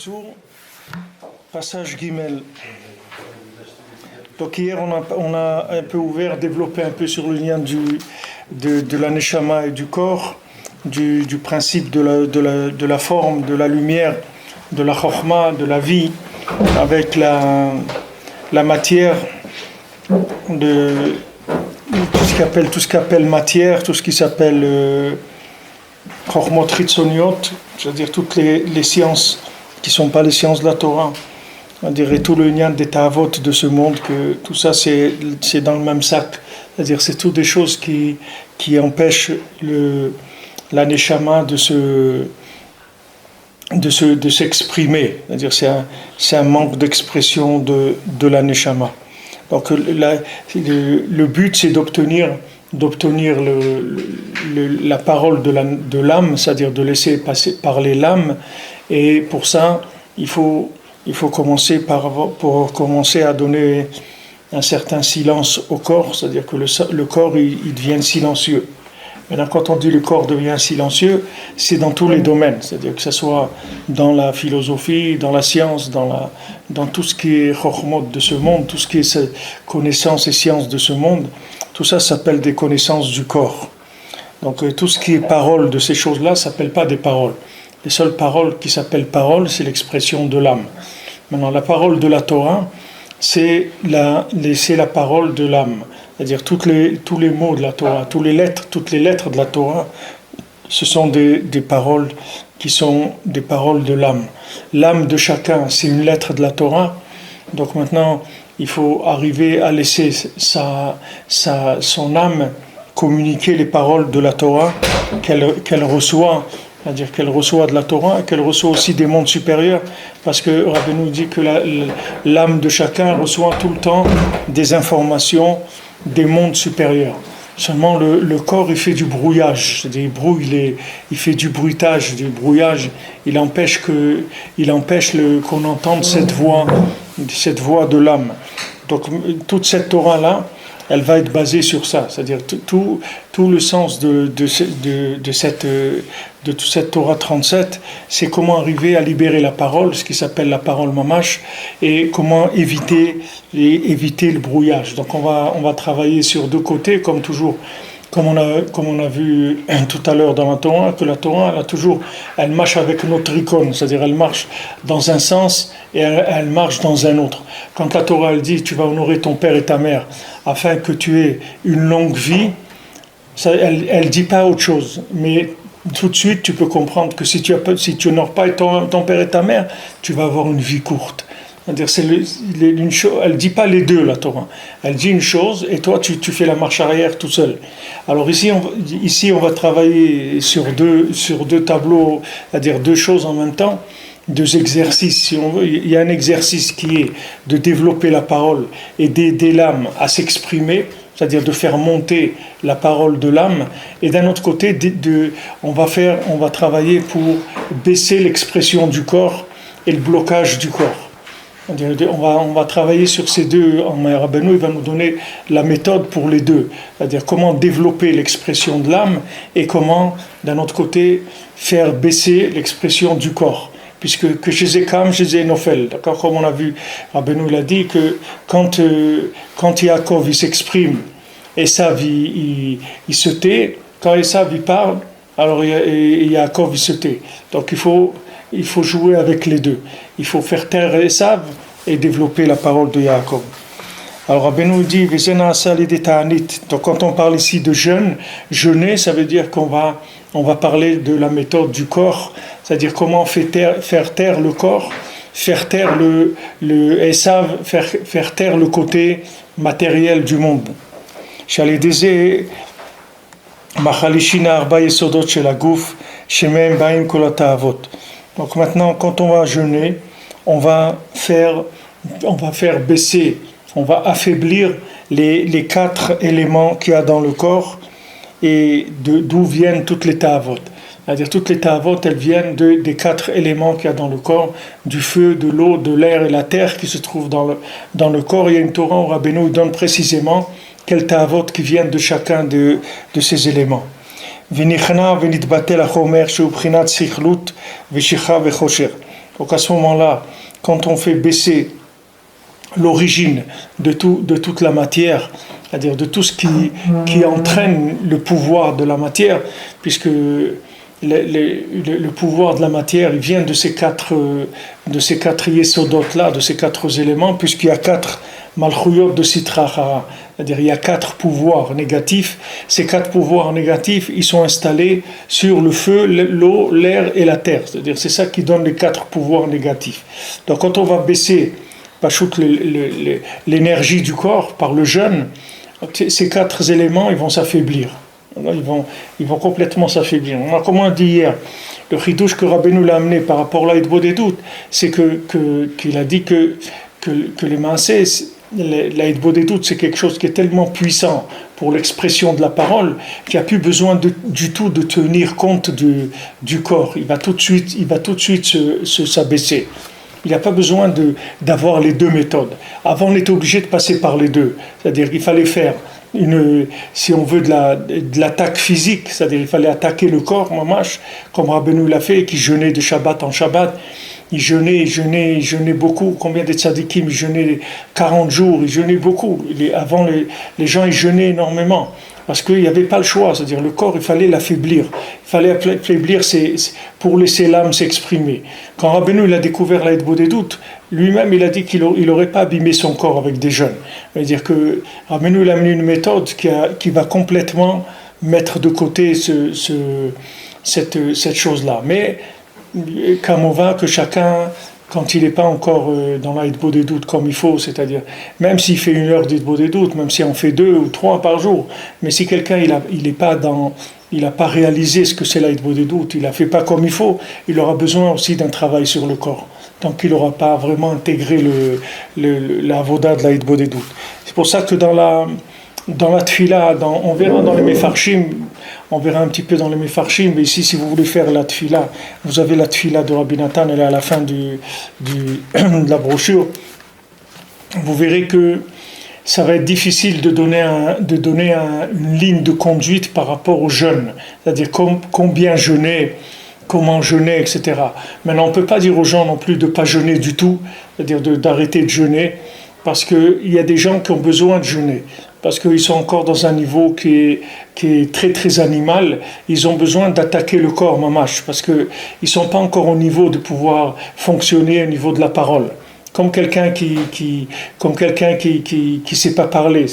Kitzur, passage Gimel. Donc hier on a un peu ouvert, développé un peu sur le lien de la Neshama et du corps, du principe de la forme, de la lumière, de la Chokhma, de la vie, avec la matière, de tout ce qu'appelle matière, tout ce qui s'appelle Chokhmot Chitzoniot, c'est-à-dire toutes les sciences qui ne sont pas les sciences de la Torah. On dirait tout le lien des ta'avot de ce monde, que tout ça c'est dans le même sac. C'est-à-dire c'est toutes des choses qui empêchent la neshama de s'exprimer. C'est-à-dire c'est un manque d'expression de la neshama. Donc le but c'est d'obtenir la parole de l'âme, c'est-à-dire de laisser parler l'âme, et pour ça il faut commencer pour commencer à donner un certain silence au corps, c'est-à-dire que le corps il devient silencieux. Maintenant, quand on dit le corps devient silencieux, c'est dans tous les domaines, c'est-à-dire que ce soit dans la philosophie, dans la science, dans tout ce qui est chokhmot de ce monde, tout ce qui est connaissances et sciences de ce monde, tout ça s'appelle des connaissances du corps. Donc tout ce qui est parole de ces choses-là ne s'appelle pas des paroles. Les seules paroles qui s'appellent paroles, c'est l'expression de l'âme. Maintenant, la parole de la Torah, c'est la parole de l'âme. C'est-à-dire tous les mots de la Torah, toutes les lettres de la Torah, ce sont des paroles qui sont des paroles de l'âme. L'âme de chacun, c'est une lettre de la Torah. Donc maintenant, il faut arriver à laisser son âme communiquer les paroles de la Torah qu'elle reçoit. C'est-à-dire qu'elle reçoit de la Torah et qu'elle reçoit aussi des mondes supérieurs, parce que Rabbi nous dit que l'âme de chacun reçoit tout le temps des informations des mondes supérieurs. Seulement le corps il fait du brouillage, c'est-à-dire il fait du bruitage, du brouillage, il empêche qu'on entende cette voix de l'âme. Donc toute cette Torah-là, elle va être basée sur ça, c'est-à-dire tout le sens de toute cette Torah 37, c'est comment arriver à libérer la parole, ce qui s'appelle la parole mamash, et comment éviter le brouillage. Donc on va travailler sur deux côtés, comme toujours, comme on a vu tout à l'heure dans la Torah, que la Torah elle marche avec notre icône, c'est-à-dire elle marche dans un sens et elle marche dans un autre. Quand la Torah elle dit tu vas honorer ton père et ta mère afin que tu aies une longue vie, elle dit pas autre chose, mais tout de suite tu peux comprendre que si tu honores pas ton père et ta mère, tu vas avoir une vie courte. C'est-à-dire elle dit pas les deux, la Torah. Elle dit une chose et toi tu fais la marche arrière tout seul. Alors ici on va travailler sur deux tableaux, c'est-à-dire deux choses en même temps, deux exercices. Si on veut, il y a un exercice qui est de développer la parole et d'aider l'âme à s'exprimer, c'est-à-dire de faire monter la parole de l'âme, et d'un autre côté on va travailler pour baisser l'expression du corps et le blocage du corps. On va travailler sur ces deux. Rabbeinu, il va nous donner la méthode pour les deux, c'est-à-dire comment développer l'expression de l'âme et comment, d'un autre côté, faire baisser l'expression du corps. Puisque que chez Zekam, chez Zénophel, d'accord, comme on a vu, Rabbeinu il a dit que quand Yaakov il s'exprime, Esav il se tait, quand Esav il parle, alors Yaakov il se tait. Donc il faut jouer avec les deux. Il faut faire taire Esav et développer la parole de Yaakov. Alors Rabbeinu dit donc quand on parle ici de jeûner, ça veut dire qu'on va parler de la méthode du corps, c'est-à-dire comment faire taire le corps, faire taire le Esav, faire taire le côté matériel du monde. Donc maintenant, quand on va jeûner, on va faire baisser, on va affaiblir les 4 éléments qu'il y a dans le corps et d'où viennent toutes les ta'avot. C'est-à-dire toutes les ta'avot, elles viennent des 4 éléments qu'il y a dans le corps, du feu, de l'eau, de l'air et la terre qui se trouvent dans le corps. Il y a une Torah où Rabbeinu donne précisément quelles ta'avot qui viennent de chacun de ces éléments. Donc à ce moment-là, quand on fait baisser l'origine de toute la matière, c'est-à-dire de tout ce qui entraîne le pouvoir de la matière, puisque le pouvoir de la matière, il vient de ces quatre yesodot-là, de ces quatre éléments, puisqu'il y a quatre malchuyot de Sitra Achara, c'est-à-dire il y a quatre pouvoirs négatifs. Ces quatre pouvoirs négatifs, ils sont installés sur le feu, l'eau, l'air et la terre, c'est-à-dire c'est ça qui donne les quatre pouvoirs négatifs. Donc quand on va baisser l'énergie du corps par le jeûne, ces quatre éléments, ils vont s'affaiblir. Ils vont complètement s'affaiblir. Comme on a dit hier, le chidouche que Rabbeinu l'a amené par rapport à l'Aïdbodedut, c'est qu'il a dit que les maasés, l'Aïdbodedut, c'est quelque chose qui est tellement puissant pour l'expression de la parole qu'il n'y a plus besoin du tout de tenir compte du corps. Il va tout de suite s'abaisser. Il n'y a pas besoin d'avoir les deux méthodes. Avant, on était obligé de passer par les deux. C'est-à-dire qu'il fallait faire si on veut de l'attaque physique, c'est-à-dire il fallait attaquer le corps, mamash, comme Rabbeinu l'a fait, qui jeûnait de Shabbat en Shabbat. Il jeûnait beaucoup. Combien de tzadikim, ils jeûnaient 40 jours, ils jeûnaient beaucoup. Avant, les gens, ils jeûnaient énormément. Parce qu'il n'y avait pas le choix, c'est-à-dire le corps, il fallait l'affaiblir. Il fallait l'affaiblir pour laisser l'âme s'exprimer. Quand Rabbeinu il a découvert l'Aïdbodedut, lui-même il a dit qu'il n'aurait pas abîmé son corps avec des jeûnes. C'est-à-dire que Rabbeinu il a amené une méthode qui va complètement mettre de côté cette chose-là. Mais Kamova, que chacun, quand il n'est pas encore dans l'Aïdbodedut comme il faut, c'est-à-dire, même s'il fait 1 heure d'Aïdbodedut, même si on fait 2 ou 3 par jour, mais si quelqu'un il n'a pas réalisé ce que c'est l'Aïdbodedut, il n'a fait pas comme il faut, il aura besoin aussi d'un travail sur le corps, tant qu'il n'aura pas vraiment intégré la voda de l'Aïdbodedut. C'est pour ça que dans la tfila, on verra dans les mefarshim, on verra un petit peu dans les mefarshim, mais ici, si vous voulez faire la tfila, vous avez la tfila de Rabbi Nathan, elle est à la fin de la brochure. Vous verrez que ça va être difficile de donner une ligne de conduite par rapport au jeûne, c'est-à-dire combien jeûner, comment jeûner, etc. Maintenant, on ne peut pas dire aux gens non plus de ne pas jeûner du tout, c'est-à-dire d'arrêter de jeûner, parce qu'il y a des gens qui ont besoin de jeûner, parce qu'ils sont encore dans un niveau qui est très très animal, ils ont besoin d'attaquer le corps mamash, parce qu'ils ne sont pas encore au niveau de pouvoir fonctionner au niveau de la parole. Comme quelqu'un qui sait pas parler.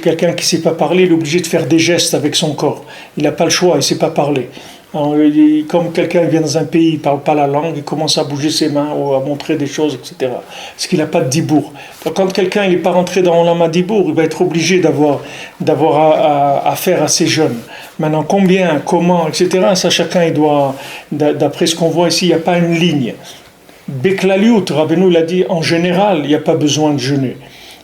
Quelqu'un qui sait pas parler, il est obligé de faire des gestes avec son corps. Il n'a pas le choix, il sait pas parler. Alors, comme quelqu'un vient dans un pays, il ne parle pas la langue, il commence à bouger ses mains ou à montrer des choses, etc. Parce qu'il n'a pas de dibour. Donc, quand quelqu'un n'est pas rentré dans l'ama dibour, il va être obligé d'avoir à faire à ces jeunes. Maintenant, combien, comment, etc., ça chacun, il doit, d'après ce qu'on voit ici, il n'y a pas une ligne. Beklaliut, Rabbeinu l'a dit, en général, il n'y a pas besoin de jeûner.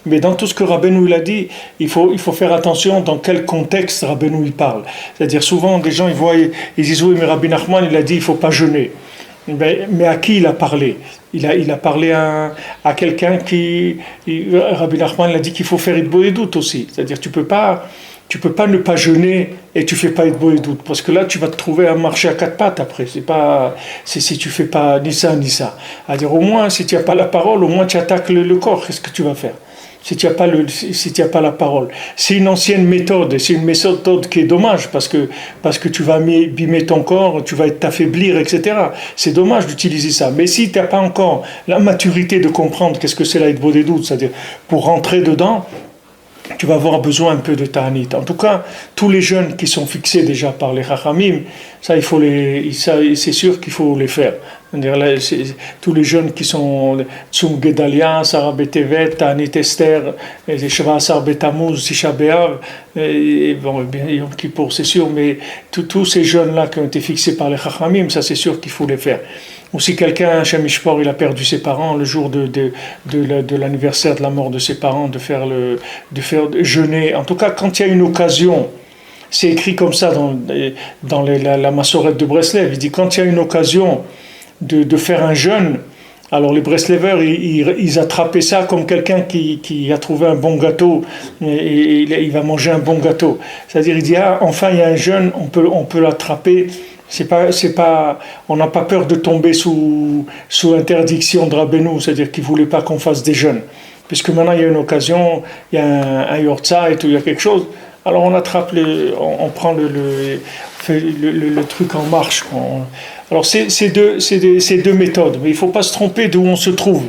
Mais dans tout ce que Rabbeinu l'a dit, il faut faire attention dans quel contexte Rabbeinu il parle. C'est-à-dire souvent, des gens ils disent oui, mais Rabbi Nachman il a dit il ne faut pas jeûner. Mais à qui il a parlé ? Il a parlé à quelqu'un Rabbi Nachman il a dit qu'il faut faire Aïdbodedut aussi. C'est-à-dire tu peux pas ne pas jeûner et tu fais pas Aïdbodedut, parce que là tu vas te trouver à marcher à 4 pattes après. C'est si tu fais pas ni ça ni ça. C'est-à-dire au moins si tu n'as pas la parole, au moins tu attaques le corps. Qu'est-ce que tu vas faire ? Si tu n'as pas la parole. C'est une ancienne méthode, c'est une méthode qui est dommage parce que tu vas abîmer ton corps, tu vas t'affaiblir, etc. C'est dommage d'utiliser ça. Mais si tu n'as pas encore la maturité de comprendre qu'est-ce que c'est l'Aïdbodedut, c'est-à-dire pour rentrer dedans, tu vas avoir besoin un peu de ta'anit. En tout cas, tous les jeunes qui sont fixés déjà par les Chachamim, ça c'est sûr qu'il faut les faire. Tous les jeunes qui sont Tsum Gedalia, Sarah Betevet, Ta'anit Esther, Sheva Asar Betamuz, Tisha B'Av, Yom Kippour, c'est sûr, mais tous ces jeunes-là qui ont été fixés par les Chachamim, ça c'est sûr qu'il faut les faire. Ou si quelqu'un, Shem Mishpor, il a perdu ses parents le jour de l'anniversaire de la mort de ses parents, de faire jeûner. En tout cas, quand il y a une occasion, c'est écrit comme ça dans la Massorette de Breslev, il dit quand il y a une occasion de faire un jeûne, alors les Breslevers, ils attrapaient ça comme quelqu'un qui a trouvé un bon gâteau et il va manger un bon gâteau. C'est-à-dire, il dit, enfin il y a un jeûne, on peut l'attraper On n'a pas peur de tomber sous interdiction de Rabbeinu, c'est-à-dire qu'il ne voulait pas qu'on fasse des jeûnes. Puisque maintenant il y a une occasion, il y a un Yortzeit ou il y a quelque chose, alors on attrape, on prend le truc en marche. Alors c'est deux méthodes, mais il ne faut pas se tromper d'où on se trouve.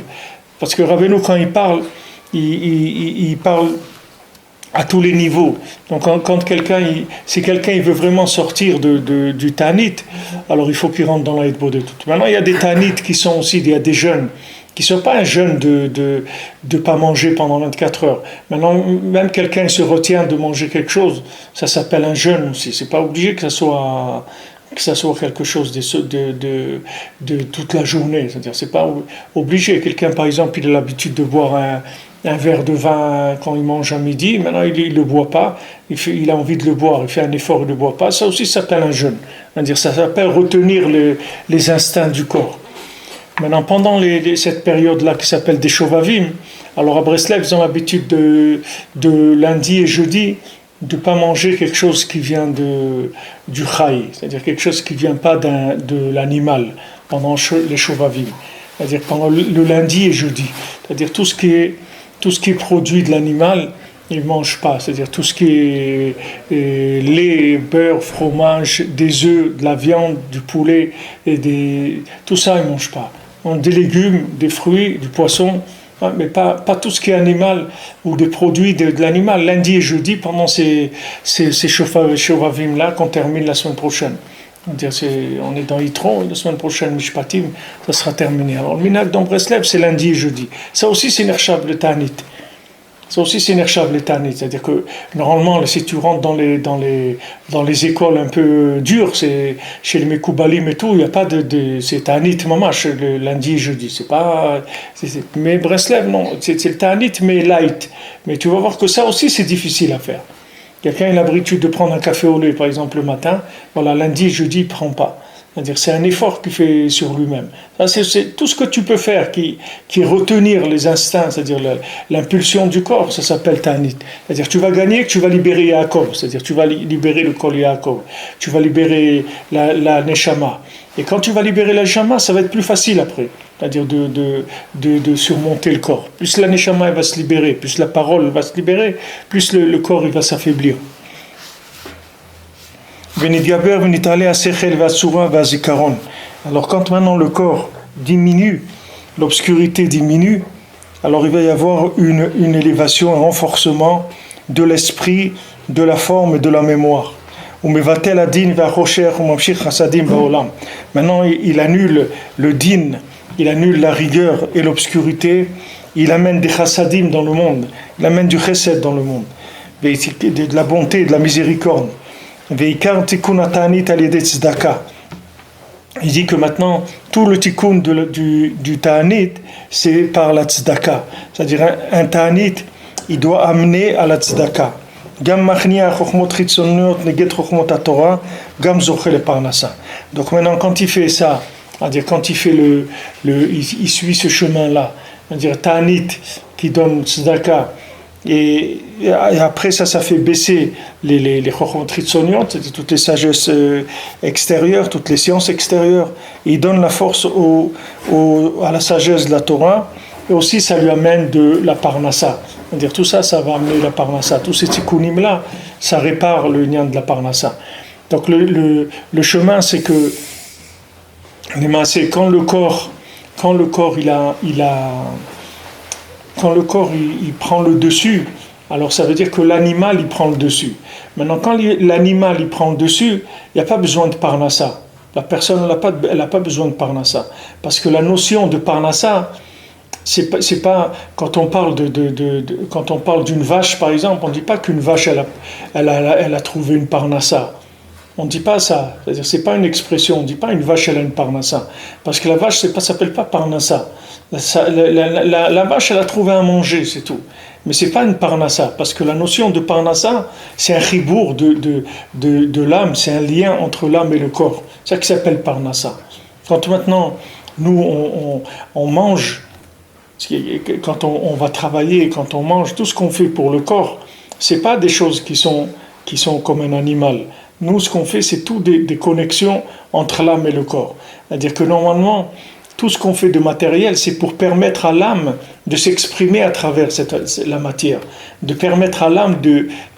Parce que Rabbeinu, quand il parle, il parle à tous les niveaux. Donc quand si quelqu'un il veut vraiment sortir du Ta'anit, alors il faut qu'il rentre dans la Hitbodedut. Maintenant il y a des Ta'anit qui sont aussi, il y a des jeûnes qui ne sont pas un jeûne de pas manger pendant 24 heures. Maintenant, même quelqu'un se retient de manger quelque chose, ça s'appelle un jeûne aussi. C'est pas obligé que ça soit quelque chose de toute la journée. C'est-à-dire, c'est pas obligé. Quelqu'un, par exemple, il a l'habitude de boire un verre de vin quand il mange à midi. Maintenant, il ne le boit pas. Il a envie de le boire. Il fait un effort, il ne le boit pas. Ça aussi, ça s'appelle un jeûne. C'est-à-dire, ça s'appelle retenir les instincts du corps. Maintenant, pendant cette période-là qui s'appelle des Shovavim, alors à Breslev, ils ont l'habitude de lundi et jeudi de ne pas manger quelque chose qui vient du Chai, c'est-à-dire quelque chose qui ne vient pas de l'animal pendant les Shovavim, c'est-à-dire pendant le lundi et jeudi, c'est-à-dire tout ce qui est produit de l'animal, ils ne mangent pas, c'est-à-dire tout ce qui est lait, beurre, fromage, des œufs, de la viande, du poulet, tout ça ils ne mangent pas. Des légumes, des fruits, du poisson, mais pas tout ce qui est animal ou des produits de l'animal. Lundi et jeudi, pendant ces Shovavim-là, qu'on termine la semaine prochaine. On est dans Yitro, la semaine prochaine, Mishpatim, ça sera terminé. Alors le minhag dans Breslev, c'est lundi et jeudi. Ça aussi, c'est Nershab le Ta'anit. Ça aussi, c'est Nershab le Ta'anit. C'est-à-dire que, normalement, si tu rentres dans les écoles un peu dures, c'est chez les Mekoubalim et tout, il n'y a pas c'est Ta'anit mamash, le lundi et jeudi. Mais Breslev, non, c'est le Ta'anit, mais light. Mais tu vas voir que ça aussi, c'est difficile à faire. Quelqu'un a l'habitude de prendre un café au lait, par exemple, le matin. Voilà, lundi et jeudi, il ne prend pas. C'est-à-dire, c'est un effort qu'il fait sur lui-même. Ça, c'est tout ce que tu peux faire qui est retenir les instincts, c'est-à-dire l'impulsion du corps, ça s'appelle Ta'anit. C'est-à-dire, tu vas gagner que tu vas libérer Yaakov, c'est-à-dire, tu vas libérer le Kol Yaakov, tu vas libérer la Neshama. Et quand tu vas libérer la Neshama, ça va être plus facile après, c'est-à-dire de surmonter le corps. Plus la Neshama va se libérer, plus la parole va se libérer, plus le corps il va s'affaiblir. Alors quand maintenant le corps diminue, l'obscurité diminue, alors il va y avoir une élévation, un renforcement de l'esprit, de la forme et de la mémoire. Maintenant il annule le din, il annule la rigueur et l'obscurité, il amène des chassadim dans le monde, il amène du chesed dans le monde, de la bonté, de la miséricorde. Il dit que maintenant tout le tikkun du ta'anit c'est par la tzedaka, c'est-à-dire un ta'anit il doit amener à la tzedaka. Donc maintenant quand il fait ça, c'est-à-dire quand il fait il suit ce chemin-là, c'est-à-dire ta'anit qui donne tzedaka. Et après ça fait baisser les chokhmot chitzoniot, c'est-à-dire toutes les sagesses extérieures, toutes les sciences extérieures. Il donne la force à la sagesse de la Torah, et aussi ça lui amène de la parnassa. C'est-à-dire tout ça va amener la parnassa. Tous ces tikkunim-là, ça répare le lien de la parnassa. Donc le chemin, c'est que quand le corps il prend le dessus, alors ça veut dire que l'animal il prend le dessus. Maintenant, quand l'animal il prend le dessus, il n'y a pas besoin de parnassa. La personne elle n'a pas besoin de parnassa. Parce que la notion de parnassa, c'est pas quand on parle quand on parle d'une vache par exemple, on ne dit pas qu'une vache elle a trouvé une parnassa. On ne dit pas ça, c'est-à-dire c'est pas une expression, on ne dit pas une vache elle a une parnassa. Parce que la vache ça s'appelle pas parnassa. La vache elle a trouvé à manger, c'est tout. Mais c'est pas une parnassa, parce que la notion de parnassa, c'est un chibour de l'âme, c'est un lien entre l'âme et le corps. C'est ça qui s'appelle parnassa. Quand maintenant nous on mange, quand on va travailler, quand on mange, tout ce qu'on fait pour le corps, c'est pas des choses qui sont comme un animal. Nous, ce qu'on fait, c'est tout des connexions entre l'âme et le corps. C'est-à-dire que normalement, tout ce qu'on fait de matériel, c'est pour permettre à l'âme de s'exprimer à travers la matière, de permettre à l'âme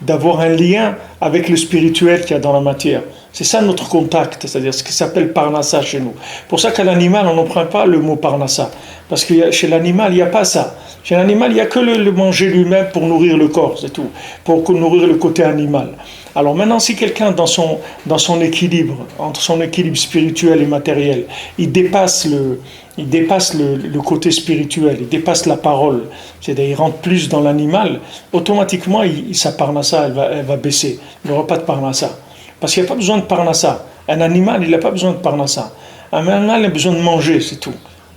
d'avoir un lien avec le spirituel qu'il y a dans la matière. C'est ça notre contact, c'est-à-dire ce qui s'appelle parnassa chez nous. Pour ça qu'à l'animal, on n'emprunte pas le mot parnassa, parce que chez l'animal, il n'y a pas ça. Chez l'animal, il n'y a que le manger lui-même pour nourrir le corps, c'est tout, pour nourrir le côté animal. Alors maintenant, si quelqu'un, dans son équilibre, entre son équilibre spirituel et matériel, il dépasse le côté spirituel, il dépasse la parole, c'est-à-dire il rentre plus dans l'animal, automatiquement, sa parnassa, elle va baisser. Il n'aura pas de parnassa. Parce qu'il n'y a pas besoin de parnassa. Un animal, il n'a pas besoin de parnassa. Un animal a besoin de manger, c'est tout.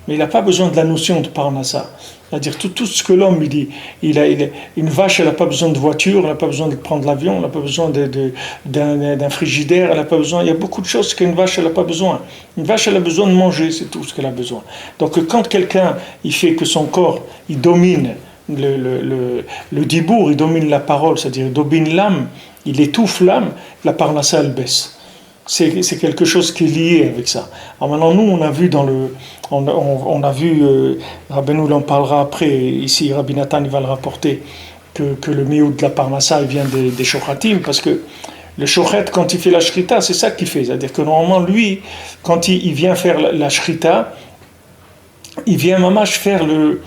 Mais il n'a pas besoin de la notion de parnassa. C'est-à-dire tout ce que l'homme, une vache, elle n'a pas besoin de voiture, elle n'a pas besoin de prendre l'avion, elle n'a pas besoin d'un frigidaire, elle n'a pas besoin. Il y a beaucoup de choses qu'une vache, elle n'a pas besoin. Une vache, elle a besoin de manger, c'est tout ce qu'elle a besoin. Donc quand quelqu'un, il fait que son corps, il domine le dibour, il domine la parole, c'est-à-dire il domine l'âme, il étouffe l'âme, la parnassa, elle baisse. C'est quelque chose qui est lié avec ça. Alors maintenant, nous, on a vu Rabbeinu en parlera après, ici, Rabbi Nathan, il va le rapporter, que le miout de la parnassa, il vient des shochatim, parce que le shochet, quand il fait la shrita, c'est ça qu'il fait. C'est-à-dire que normalement, lui, quand il vient faire la shrita, il vient mamash faire le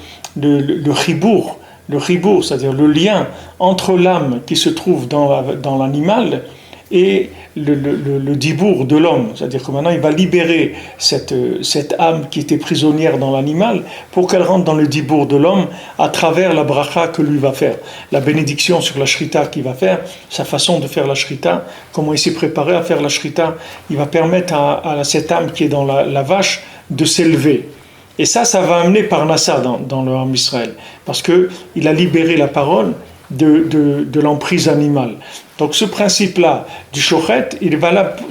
chibour, c'est-à-dire le lien entre l'âme qui se trouve dans l'animal et le dibour de l'homme, c'est-à-dire que maintenant il va libérer cette âme qui était prisonnière dans l'animal pour qu'elle rentre dans le dibour de l'homme à travers la bracha que lui va faire, la bénédiction sur la shrita qu'il va faire, sa façon de faire la shrita, comment il s'est préparé à faire la shrita, il va permettre à cette âme qui est dans la vache de s'élever. Et ça va amener Parnassa dans le Ham Israël, parce qu'il a libéré la parole de l'emprise animale. Donc ce principe-là du shochet,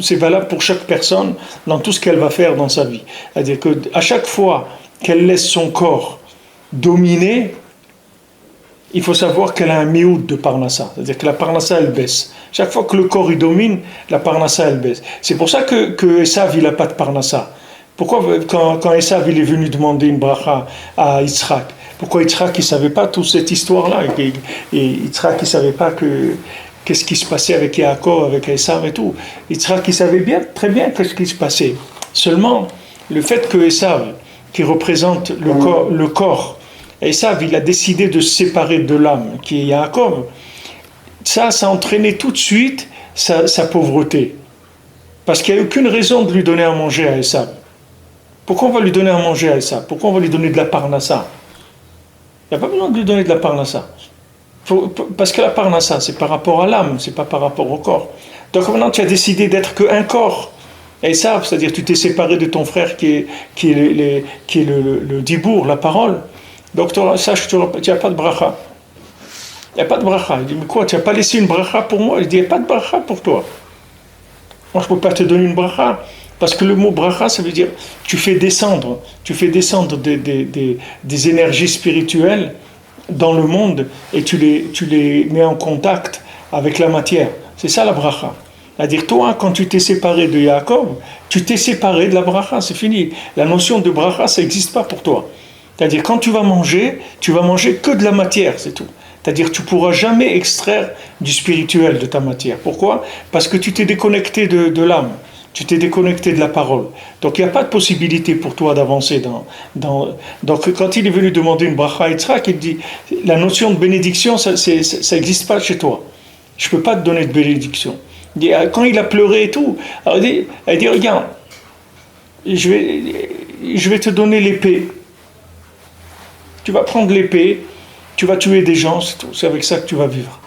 c'est valable pour chaque personne dans tout ce qu'elle va faire dans sa vie. C'est-à-dire qu'à chaque fois qu'elle laisse son corps dominer, il faut savoir qu'elle a un miout de parnassa, c'est-à-dire que la parnassa, elle baisse. Chaque fois que le corps il domine, la parnassa, elle baisse. C'est pour ça que Esav, il n'a pas de parnassa. Pourquoi quand Esav il est venu demander une bracha à Yitzhak, pourquoi Yitzhak ne savait pas toute cette histoire-là, et Yitzhak ne savait pas qu'est-ce qui se passait avec Yaakov, avec Esav et tout. Yitzhak il savait très bien qu'est-ce qui se passait. Seulement, le fait que Esav, qui représente le corps, Esav il a décidé de se séparer de l'âme, qui est Yaakov, ça a entraîné tout de suite sa pauvreté. Parce qu'il n'y a aucune raison de lui donner à manger à Esav. Pourquoi on va lui donner à manger à Esav? Pourquoi on va lui donner de la parnassa? Il n'y a pas besoin de lui donner de la parnassa. Parce que la parnassa, c'est par rapport à l'âme, c'est pas par rapport au corps. Donc maintenant, tu as décidé d'être qu'un corps. Esav, c'est-à-dire tu t'es séparé de ton frère qui est le dibour, la parole. Donc sache que tu n'as pas de bracha. Il n'y a pas de bracha. Il dit, mais quoi, tu n'as pas laissé une bracha pour moi? Il dit, il n'y a pas de bracha pour toi. Moi, je ne peux pas te donner une bracha. Parce que le mot bracha, ça veut dire tu fais descendre des énergies spirituelles dans le monde et tu les mets en contact avec la matière. C'est ça la bracha. C'est-à-dire toi, quand tu t'es séparé de Yaakov, tu t'es séparé de la bracha, c'est fini. La notion de bracha, ça n'existe pas pour toi. C'est-à-dire quand tu vas manger que de la matière, c'est tout. C'est-à-dire tu ne pourras jamais extraire du spirituel de ta matière. Pourquoi? Parce que tu t'es déconnecté de l'âme. Tu t'es déconnecté de la parole. Donc il n'y a pas de possibilité pour toi d'avancer Donc quand il est venu demander une bracha à Yitzhak, il dit, la notion de bénédiction, ça n'existe pas chez toi. Je ne peux pas te donner de bénédiction. Quand il a pleuré et tout, alors il dit regarde, je vais te donner l'épée. Tu vas prendre l'épée, tu vas tuer des gens, c'est tout. C'est avec ça que tu vas vivre.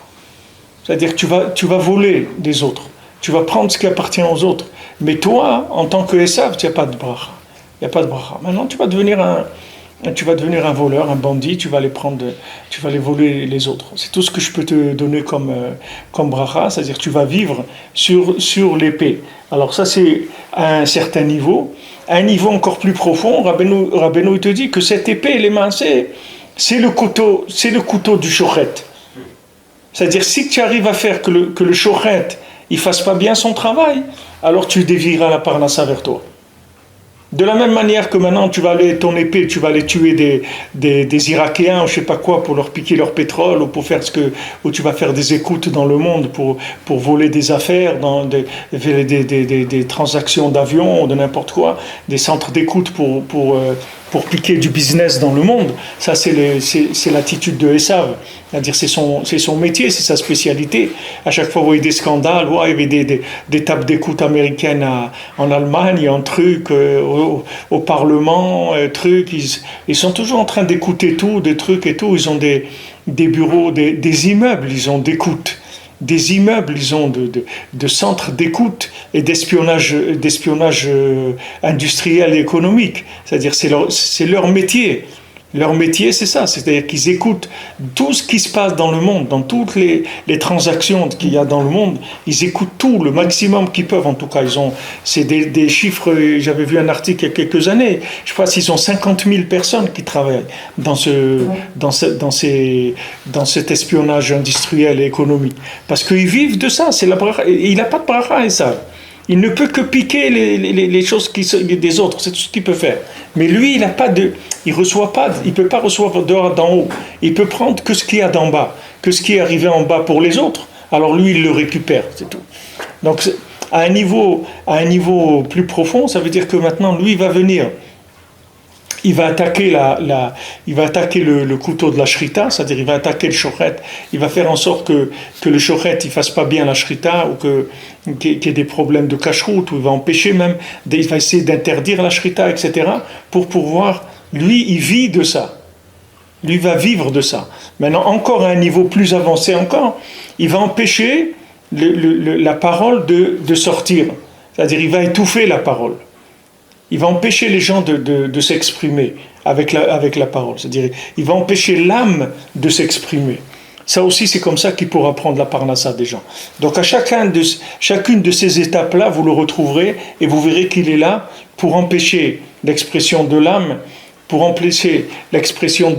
C'est-à-dire que tu vas voler des autres. Tu vas prendre ce qui appartient aux autres. Mais toi, en tant que Esav, tu n'as pas de bracha. Il n'y a pas de bracha. Maintenant, tu vas devenir un voleur, un bandit, tu vas aller voler les autres. C'est tout ce que je peux te donner comme bracha, c'est-à-dire que tu vas vivre sur l'épée. Alors ça, c'est à un certain niveau. À un niveau encore plus profond, Rabbeinu il te dit que cette épée, les mains, c'est le couteau du shochet. C'est-à-dire, si tu arrives à faire que le shochet, il ne fasse pas bien son travail, alors tu dévieras la parnassa vers toi. De la même manière que maintenant tu vas aller, ton épée, tu vas aller tuer des Irakiens ou je sais pas quoi pour leur piquer leur pétrole ou pour faire ou tu vas faire des écoutes dans le monde pour voler des affaires, dans des transactions d'avions ou de n'importe quoi, des centres d'écoute pour piquer du business dans le monde. Ça c'est l'attitude de Esav. C'est-à-dire c'est son métier, c'est sa spécialité. À chaque fois, vous voyez des scandales, il y avait des tables d'écoute américaines en Allemagne, un truc au Parlement, truc. Ils sont toujours en train d'écouter tout, des trucs et tout. Ils ont des bureaux, des immeubles, ils ont d'écoute. Des immeubles, ils ont de centres d'écoute et d'espionnage industriel et économique. C'est-à-dire c'est leur métier. Leur métier, c'est ça, c'est-à-dire qu'ils écoutent tout ce qui se passe dans le monde, dans toutes les transactions qu'il y a dans le monde, ils écoutent tout, le maximum qu'ils peuvent, en tout cas. C'est des chiffres, j'avais vu un article il y a quelques années, je crois qu'ils ont 50 000 personnes qui travaillent dans cet espionnage industriel et économique. Parce qu'ils vivent de ça, il n'a pas de bracha et ça. Il ne peut que piquer les choses des autres, c'est tout ce qu'il peut faire. Mais lui, il ne peut pas recevoir d'en haut. Il peut prendre que ce qu'il y a d'en bas, que ce qui est arrivé en bas pour les autres. Alors lui, il le récupère, c'est tout. Donc, à un niveau plus profond, ça veut dire que maintenant, lui, il va venir. Il va attaquer le couteau de la shrita, c'est-à-dire il va attaquer le shochet, il va faire en sorte que le shochet il fasse pas bien la shrita ou qu'il y ait des problèmes de cacheroute, ou il va empêcher même, il va essayer d'interdire la shrita, etc. pour pouvoir, lui il vit de ça, lui va vivre de ça. Maintenant encore à un niveau plus avancé encore, il va empêcher la parole de sortir, c'est-à-dire il va étouffer la parole. Il va empêcher les gens de s'exprimer avec la parole. C'est-à-dire, il va empêcher l'âme de s'exprimer. Ça aussi, c'est comme ça qu'il pourra prendre la parnassa des gens. Donc, à chacune de ces étapes-là, vous le retrouverez et vous verrez qu'il est là pour empêcher l'expression de l'âme, pour empêcher l'expression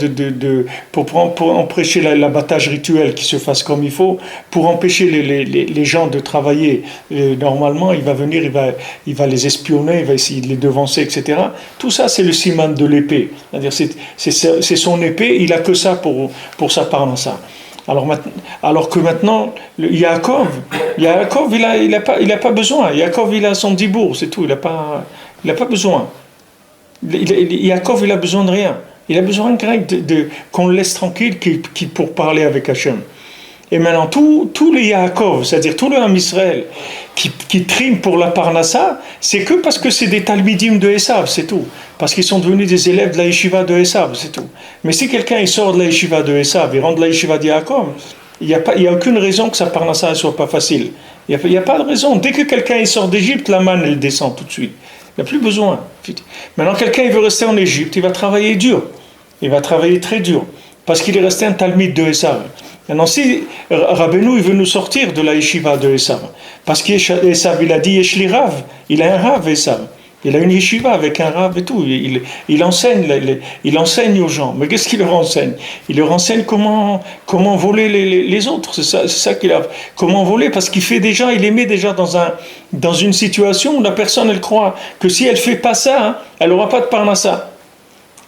pour empêcher l'abattage rituel qui se fasse comme il faut, pour empêcher les gens de travailler normalement. Il va venir, il va les espionner, il va essayer de les devancer, etc. Tout ça, c'est le siman de l'épée. C'est-à-dire, c'est son épée, il a que ça pour sa parnassa. Alors que maintenant, Yaakov, il a pas besoin. Yaakov, il a son dibour, c'est tout. Il a pas besoin. Yaakov, il a besoin de rien. Il a besoin qu'on le laisse tranquille pour parler avec Hachem. Et maintenant, tous les Yaakov, c'est-à-dire tout le Ham Israël, qui triment pour la Parnassa, c'est que parce que c'est des Talmidim de Esav, c'est tout. Parce qu'ils sont devenus des élèves de la Yeshiva de Esav, c'est tout. Mais si quelqu'un il sort de la Yeshiva de Esav et rentre de la Yeshiva de Yaakov, il n'y a aucune raison que sa Parnassa ne soit pas facile. Il n'y a pas de raison. Dès que quelqu'un il sort d'Égypte, la manne, elle descend tout de suite. Il n'y a plus besoin. Maintenant, quelqu'un il veut rester en Égypte, il va travailler dur. Il va travailler très dur. Parce qu'il est resté un Talmid de Esav. Maintenant, si Rabbeinu il veut nous sortir de la yeshiva de Esav, parce qu'Esav il a dit Yeshli Rav, il a un Rav Esav. Il a une yeshiva avec un Rav et tout. Il enseigne aux gens. Mais qu'est-ce qu'il leur enseigne? Il leur enseigne comment voler les autres. C'est ça qu'il a. Comment voler? Parce qu'il les met déjà dans une situation où la personne elle croit que si elle fait pas ça, elle n'aura pas de parnassa.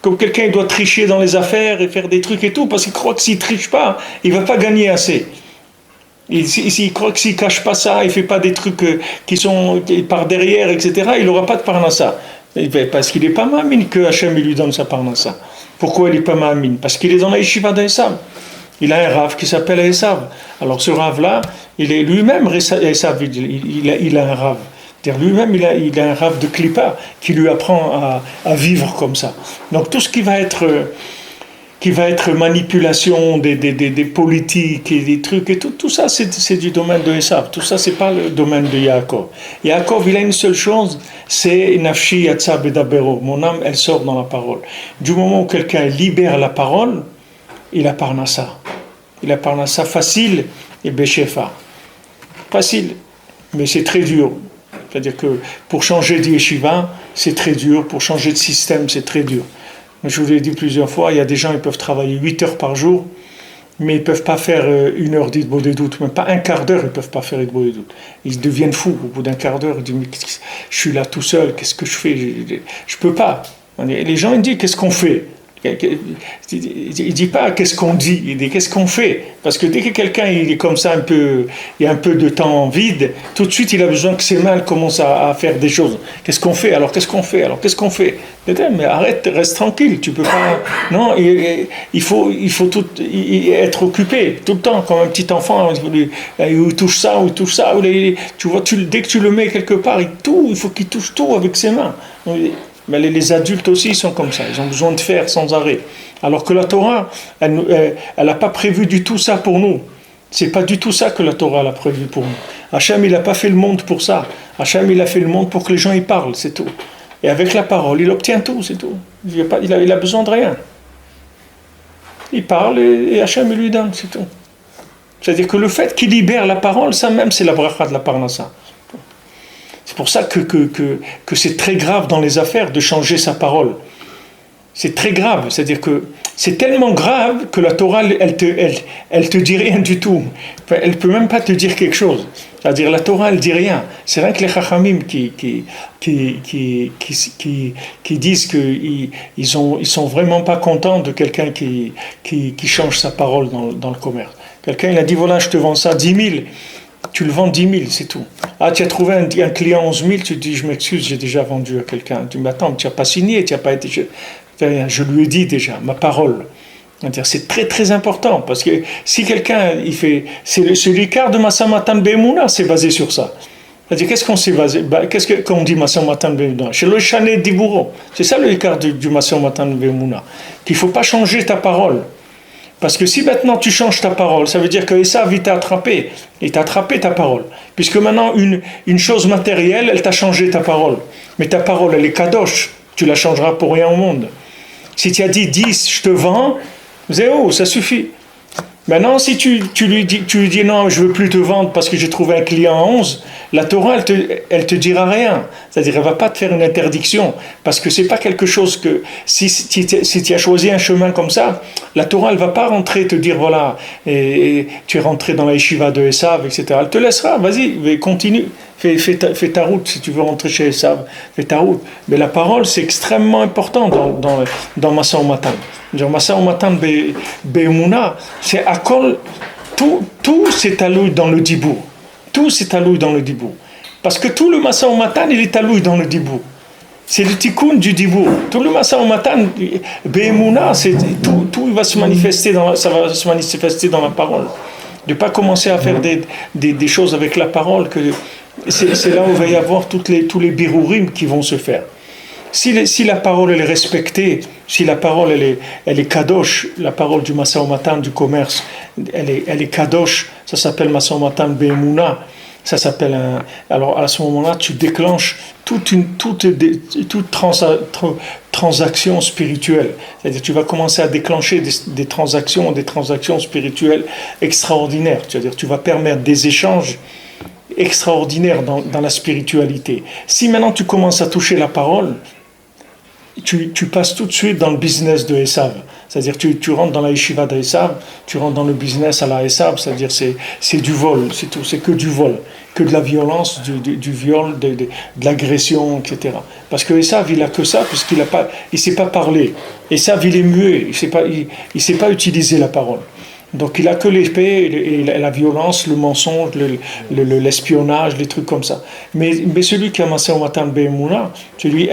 Comme quelqu'un il doit tricher dans les affaires et faire des trucs et tout, parce qu'il croit que s'il triche pas, il va pas gagner assez. S'il croit que s'il cache pas ça, il fait pas des trucs qui sont par derrière, etc., il n'aura pas de parnassa. Parce qu'il n'est pas ma'amin que Hachem lui donne sa parnassa. Pourquoi il n'est pas ma'amin? Parce qu'il est dans la yeshiva d'Esav. Il a un Rav qui s'appelle Esav. Alors ce Rav-là, il est lui-même Esav, il a un Rav. C'est-à-dire lui-même, il a un Rav de Klippa qui lui apprend à vivre comme ça. Donc tout ce qui va être manipulation des politiques et des trucs et tout ça, c'est du domaine de Esav. Tout ça, c'est pas le domaine de Yaakov. Yaakov, il a une seule chose, c'est Nafshi Yatsa Bedabero. Mon âme, elle sort dans la parole. Du moment où quelqu'un libère la parole, il a parnassa. Il a parnassa facile et Beshefa. Facile, mais c'est très dur. C'est-à-dire que pour changer de yeshiva, c'est très dur. Pour changer de système, c'est très dur. Je vous l'ai dit plusieurs fois, il y a des gens qui peuvent travailler 8 heures par jour. mais ils ne peuvent pas faire 1 heure d'Hitbodedut, même pas un quart d'heure, ils ne peuvent pas faire Hitbodedut. Ils deviennent fous au bout d'un quart d'heure, ils disent mais je suis là tout seul, qu'est-ce que je fais? Je ne peux pas. Les gens ils disent qu'est-ce qu'on fait? Il ne dit pas qu'est-ce qu'on dit, il dit qu'est-ce qu'on fait. Parce que dès que quelqu'un il est comme ça, il y a un peu de temps vide, tout de suite il a besoin que ses mains commencent à faire des choses. Qu'est-ce qu'on fait? Alors qu'est-ce qu'on fait? Alors qu'est-ce qu'on fait? Mais arrête, reste tranquille, tu peux pas. Non, il faut être occupé tout le temps, comme un petit enfant. Il touche ça, il touche ça. Tu vois, dès que tu le mets quelque part, il faut qu'il touche tout avec ses mains. Mais les adultes aussi sont comme ça, ils ont besoin de faire sans arrêt. Alors que la Torah, elle n'a pas prévu du tout ça pour nous. C'est pas du tout ça que la Torah a prévu pour nous. Hachem, il n'a pas fait le monde pour ça. Hachem, il a fait le monde pour que les gens y parlent, c'est tout. Et avec la parole, il obtient tout, c'est tout. Il a besoin de rien. Il parle et Hachem, il lui donne, c'est tout. C'est-à-dire que le fait qu'il libère la parole, ça même, c'est la bracha de la parnassa. C'est pour ça que c'est très grave dans les affaires de changer sa parole. C'est très grave, c'est-à-dire que c'est tellement grave que la Torah, elle te dit rien du tout. Elle ne peut même pas te dire quelque chose. C'est-à-dire la Torah, elle dit rien. C'est rien que les Chachamim qui disent qu'ils sont vraiment pas contents de quelqu'un qui change sa parole dans le commerce. Quelqu'un, il a dit, voilà, je te vends ça 10 000. Tu le vends 10 000, c'est tout. Ah, tu as trouvé un client 11 000, tu te dis, je m'excuse, j'ai déjà vendu à quelqu'un. Tu dis, mais attends, tu n'as pas signé, tu n'as pas été... Je lui ai dit déjà, ma parole. C'est très très important, parce que si quelqu'un, il fait... C'est l'écart de Massa Matan Be'emouna, c'est basé sur ça. C'est-à-dire, qu'est-ce qu'on s'est basé... Qu'est-ce qu'on dit Massa Matan Be'emouna? Chez le Chané Dibouro. C'est ça l'écart du Massa Matan Be'emouna. Qu'il ne faut pas changer ta parole. Parce que si maintenant tu changes ta parole, ça veut dire que Esav il t'a attrapé, il t'a attrapé ta parole. Puisque maintenant une chose matérielle, elle t'a changé ta parole. Mais ta parole, elle est kadosh, tu la changeras pour rien au monde. Si tu as dit 10, je te vends, zéro, ça suffit. Maintenant, si tu lui dis non, je ne veux plus te vendre parce que j'ai trouvé un client à 11, la Torah, elle te dira rien. C'est-à-dire, elle ne va pas te faire une interdiction. Parce que ce n'est pas quelque chose que... Si tu as choisi un chemin comme ça, la Torah, elle ne va pas rentrer et te dire, voilà, et tu es rentré dans la yeshiva de Esav, etc. Elle te laissera, vas-y, continue. Fais ta route, si tu veux rentrer chez Esav, fais ta route. Mais la parole, c'est extrêmement important dans Massa Matan. Massa Matan Be'emouna, c'est à col, tout c'est alloué dans le dibour. Tout c'est alloué dans le dibour. Parce que tout le Massa Matan, il est alloué dans le dibour. C'est le tikkun du dibour. Tout le Massa Matan Be'emouna, tout va se manifester ça va se manifester dans la parole. De ne pas commencer à faire des choses avec la parole, que c'est là où il va y avoir tous les birourim qui vont se faire. Si la parole elle est respectée, si la parole elle est kadosh, la parole du Massa Matan, du commerce, elle est kadosh, ça s'appelle Massa Matan Be'emouna, ça s'appelle alors à ce moment-là tu déclenches toute transaction spirituelle. C'est-à-dire tu vas commencer à déclencher des transactions spirituelles extraordinaires. C'est-à-dire tu vas permettre des échanges extraordinaires dans la spiritualité. Si maintenant tu commences à toucher la parole, tu passes tout de suite dans le business de Esav. C'est-à-dire tu rentres dans la yeshiva de Esav, tu rentres dans le business à la Esav, c'est-à-dire c'est du vol, c'est tout, c'est que du vol, que de la violence, du viol, de l'agression, etc. Parce que Esav, il a que ça, puisqu'il ne sait pas parler. Esav, il est muet, il ne sait pas utiliser la parole. Donc il a que l'épée et la violence, le mensonge, l'espionnage, les trucs comme ça. Mais celui qui a Massa Matan Be'emouna, celui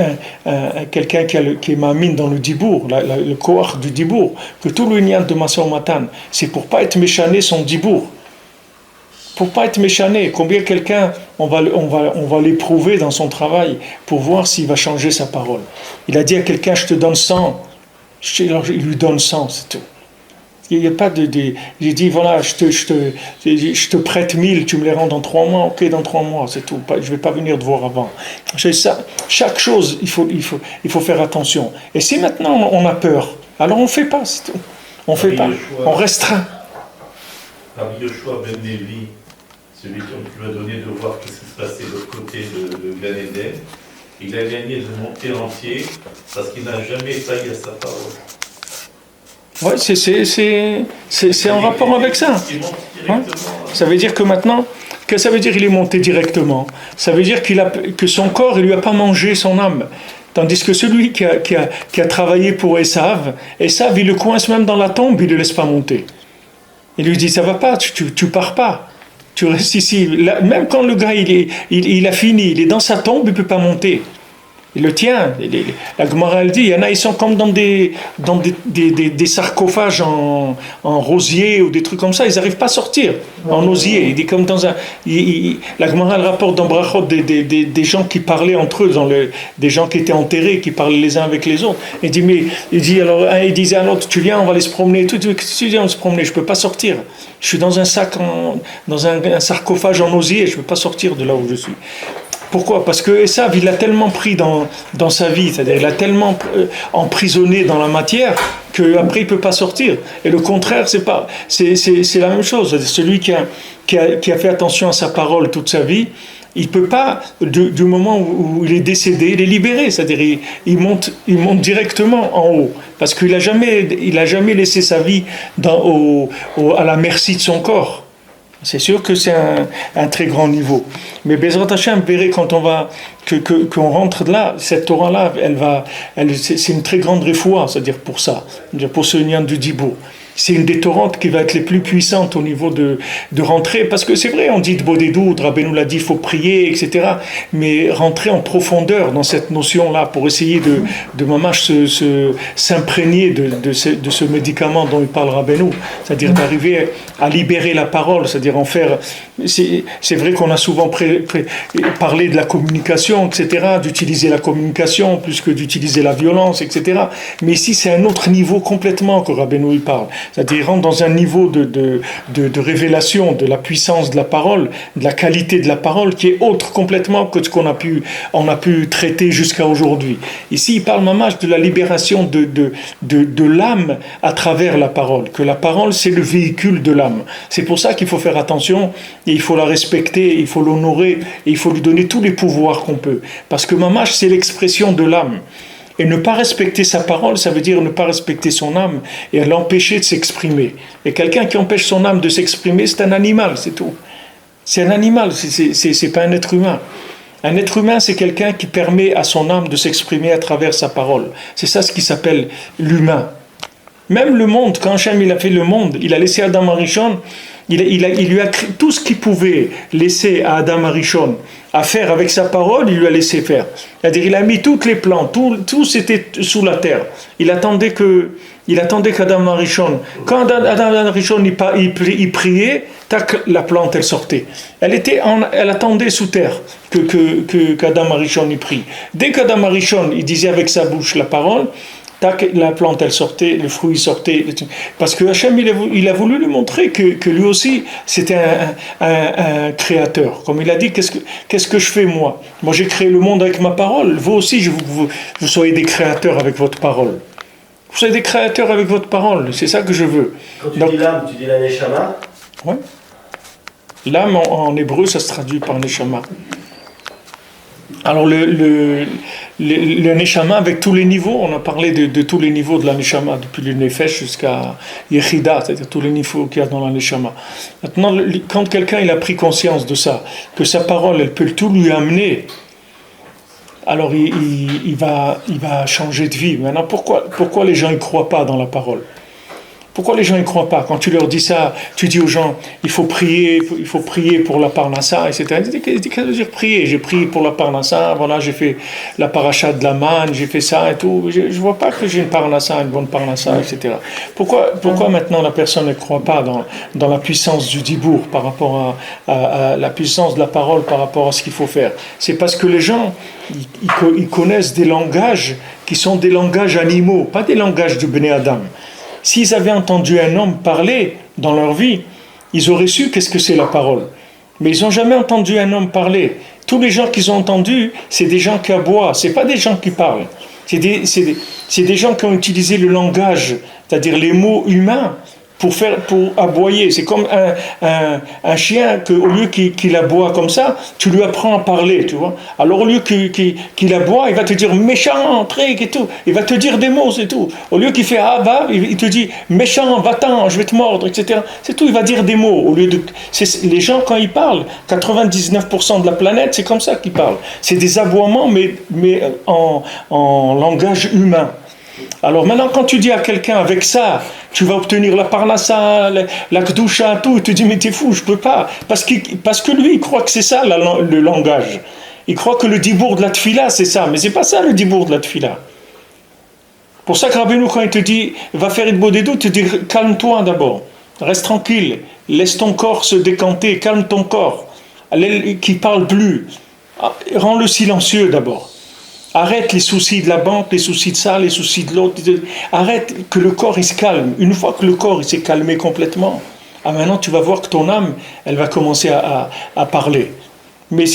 quelqu'un qui est mamine dans le dibour, le koach du dibour, que tout le nian de Massa Matan, c'est pour pas être méchané son dibour. Pour pas être méchané, combien quelqu'un on va l'éprouver dans son travail pour voir s'il va changer sa parole. Il a dit à quelqu'un, je te donne 100, il lui donne 100, c'est tout. Il n'y a pas j'ai dit, voilà, je te prête 1000, tu me les rends dans 3 mois, ok, dans 3 mois, c'est tout. Je ne vais pas venir te voir avant. Ça, chaque chose, il faut faire attention. Et si maintenant on a peur, alors on ne fait pas, c'est tout. On ne fait pas, on restreint. Rabbi Yoshua ben Levi, celui qu'on lui a donné de voir ce qui se passait de l'autre côté de Gan Eden, il a gagné le monde entier parce qu'il n'a jamais failli à sa parole. Ouais, c'est en rapport avec ça. Il monte Hein? directement. Ça veut dire que maintenant, qu'est-ce que ça veut dire il est monté directement? Ça veut dire que son corps, il lui a pas mangé son âme. Tandis que celui qui a travaillé pour Esav, il le coince même dans la tombe, il ne le laisse pas monter. Il lui dit, ça va pas, tu pars pas. Tu restes ici. Là, même quand le gars, il a fini, il est dans sa tombe, il ne peut pas monter. Il le tient. La Gemara elle dit, il y en a, ils sont comme dans des sarcophages en rosier ou des trucs comme ça, ils n'arrivent pas à sortir en osier. Il dit comme dans un. La Gemara elle rapporte dans Brachot des gens qui parlaient entre eux, des gens qui étaient enterrés, qui parlaient les uns avec les autres. Il dit alors, il disait à l'autre, tu viens, on va aller se promener. Qu'est-ce que tu viens, on va se promener? Je ne peux pas sortir. Je suis dans un sac, dans un sarcophage en osier, je ne peux pas sortir de là où je suis. Pourquoi? Parce que Esav, il a tellement pris dans sa vie, c'est-à-dire il a tellement emprisonné dans la matière qu'après il ne peut pas sortir. Et le contraire, c'est la même chose. C'est-à-dire celui qui a fait attention à sa parole toute sa vie, il ne peut pas, du moment où il est décédé, il est libéré. C'est-à-dire il monte directement en haut. Parce qu'il n'a jamais laissé sa vie à la merci de son corps. C'est sûr que c'est un très grand niveau. Mais Bezrat Hashem, vous verrez quand qu'on rentre là, cette Torah-là, c'est une très grande réfoua, c'est-à-dire pour ça, pour ce lien du Dibour. C'est une des Torahs qui va être les plus puissantes au niveau de rentrer, parce que c'est vrai, on dit de Bodédoud, Rabbeinu l'a dit, il faut prier, etc. Mais rentrer en profondeur dans cette notion-là pour essayer de mamash s'imprégner de ce médicament dont il parle Rabbeinu, c'est-à-dire d'arriver à libérer la parole, c'est-à-dire en faire. C'est vrai qu'on a souvent parlé de la communication, etc., d'utiliser la communication plus que d'utiliser la violence, etc. Mais ici, c'est un autre niveau complètement que Rabbeinu il parle. C'est-à-dire, il rentre dans un niveau de révélation de la puissance de la parole, de la qualité de la parole, qui est autre complètement que ce qu'on a pu traiter jusqu'à aujourd'hui. Ici, il parle mamash de la libération de l'âme à travers la parole, que la parole, c'est le véhicule de l'âme. C'est pour ça qu'il faut faire attention, et il faut la respecter, il faut l'honorer, et il faut lui donner tous les pouvoirs qu'on peut. Parce que mamash, c'est l'expression de l'âme. Et ne pas respecter sa parole, ça veut dire ne pas respecter son âme et l'empêcher de s'exprimer. Et quelqu'un qui empêche son âme de s'exprimer, c'est un animal, c'est tout. C'est un animal, c'est pas un être humain. Un être humain, c'est quelqu'un qui permet à son âme de s'exprimer à travers sa parole. C'est ça ce qui s'appelle l'humain. Même le monde, quand Hachem il a fait le monde, il a laissé Adam Arishon, il lui a créé tout ce qu'il pouvait laisser à Adam Arishon à faire avec sa parole, il lui a laissé faire. C'est-à-dire, il a mis toutes les plantes, tout c'était sous la terre. Il attendait qu'Adam Arishon, quand Adam Arishon il priait, tac, la plante elle sortait. Elle attendait sous terre qu'Adam Arishon y prie. Dès qu'Adam Arishon il disait avec sa bouche la parole, tac, la plante elle sortait, le fruit sortait. Parce que Hachem il a voulu lui montrer que lui aussi c'était un créateur. Comme il a dit, qu'est-ce que je fais moi? Moi j'ai créé le monde avec ma parole. Vous aussi vous soyez des créateurs avec votre parole. Vous soyez des créateurs avec votre parole. C'est ça que je veux. Quand tu dis l'âme, tu dis la neshama? Oui. L'âme en hébreu ça se traduit par neshama. Alors le neshama avec tous les niveaux, on a parlé de tous les niveaux de la neshama, depuis le nefesh jusqu'à yechida, c'est-à-dire tous les niveaux qu'il y a dans la neshama. Maintenant, quand quelqu'un il a pris conscience de ça, que sa parole elle peut tout lui amener, alors il va changer de vie. Maintenant, pourquoi les gens ne croient pas dans la parole? Pourquoi les gens ne croient pas? Quand tu leur dis ça, tu dis aux gens, il faut prier pour la parnassa, etc. Qu'est-ce que ça veut dire prier? J'ai prié pour la parnassa, voilà, j'ai fait la paracha de la manne, j'ai fait ça et tout. Je ne vois pas que j'ai une parnassa, une bonne parnassa, etc. Pourquoi maintenant la personne ne croit pas dans la puissance du dibour par rapport à la puissance de la parole par rapport à ce qu'il faut faire? C'est parce que les gens, ils connaissent des langages qui sont des langages animaux, pas des langages du Bnei Adam. S'ils avaient entendu un homme parler dans leur vie, ils auraient su qu'est-ce que c'est la parole. Mais ils n'ont jamais entendu un homme parler. Tous les gens qu'ils ont entendus, c'est des gens qui aboient, ce n'est pas des gens qui parlent. C'est des gens qui ont utilisé le langage, c'est-à-dire les mots humains, pour aboyer. C'est comme un chien que, au lieu qu'il aboie comme ça, tu lui apprends à parler, tu vois. Alors au lieu qu'il aboie, il va te dire méchant, truc et tout. Il va te dire des mots, c'est tout. Au lieu qu'il fait ah bah, il te dit méchant, va-t'en, je vais te mordre, etc. C'est tout, il va dire des mots. Au lieu de, les gens, quand ils parlent, 99% de la planète, c'est comme ça qu'ils parlent. C'est des aboiements, mais en langage humain. Alors maintenant, quand tu dis à quelqu'un avec ça, tu vas obtenir la parnassa, la kdusha, tout, il te dit mais t'es fou, je peux pas. Parce que lui, il croit que c'est ça le langage. Il croit que le dibour de la tfila, c'est ça. Mais c'est pas ça le dibour de la tfila. Pour ça que Rabbeinu, quand il te dit va faire une bodédou, il te dit calme-toi d'abord. Reste tranquille. Laisse ton corps se décanter. Calme ton corps. Qui parle plus. Rends-le silencieux d'abord. Arrête les soucis de la banque, les soucis de ça, les soucis de l'autre. Arrête que le corps il se calme. Une fois que le corps il s'est calmé complètement, maintenant tu vas voir que ton âme, elle va commencer à parler. Mais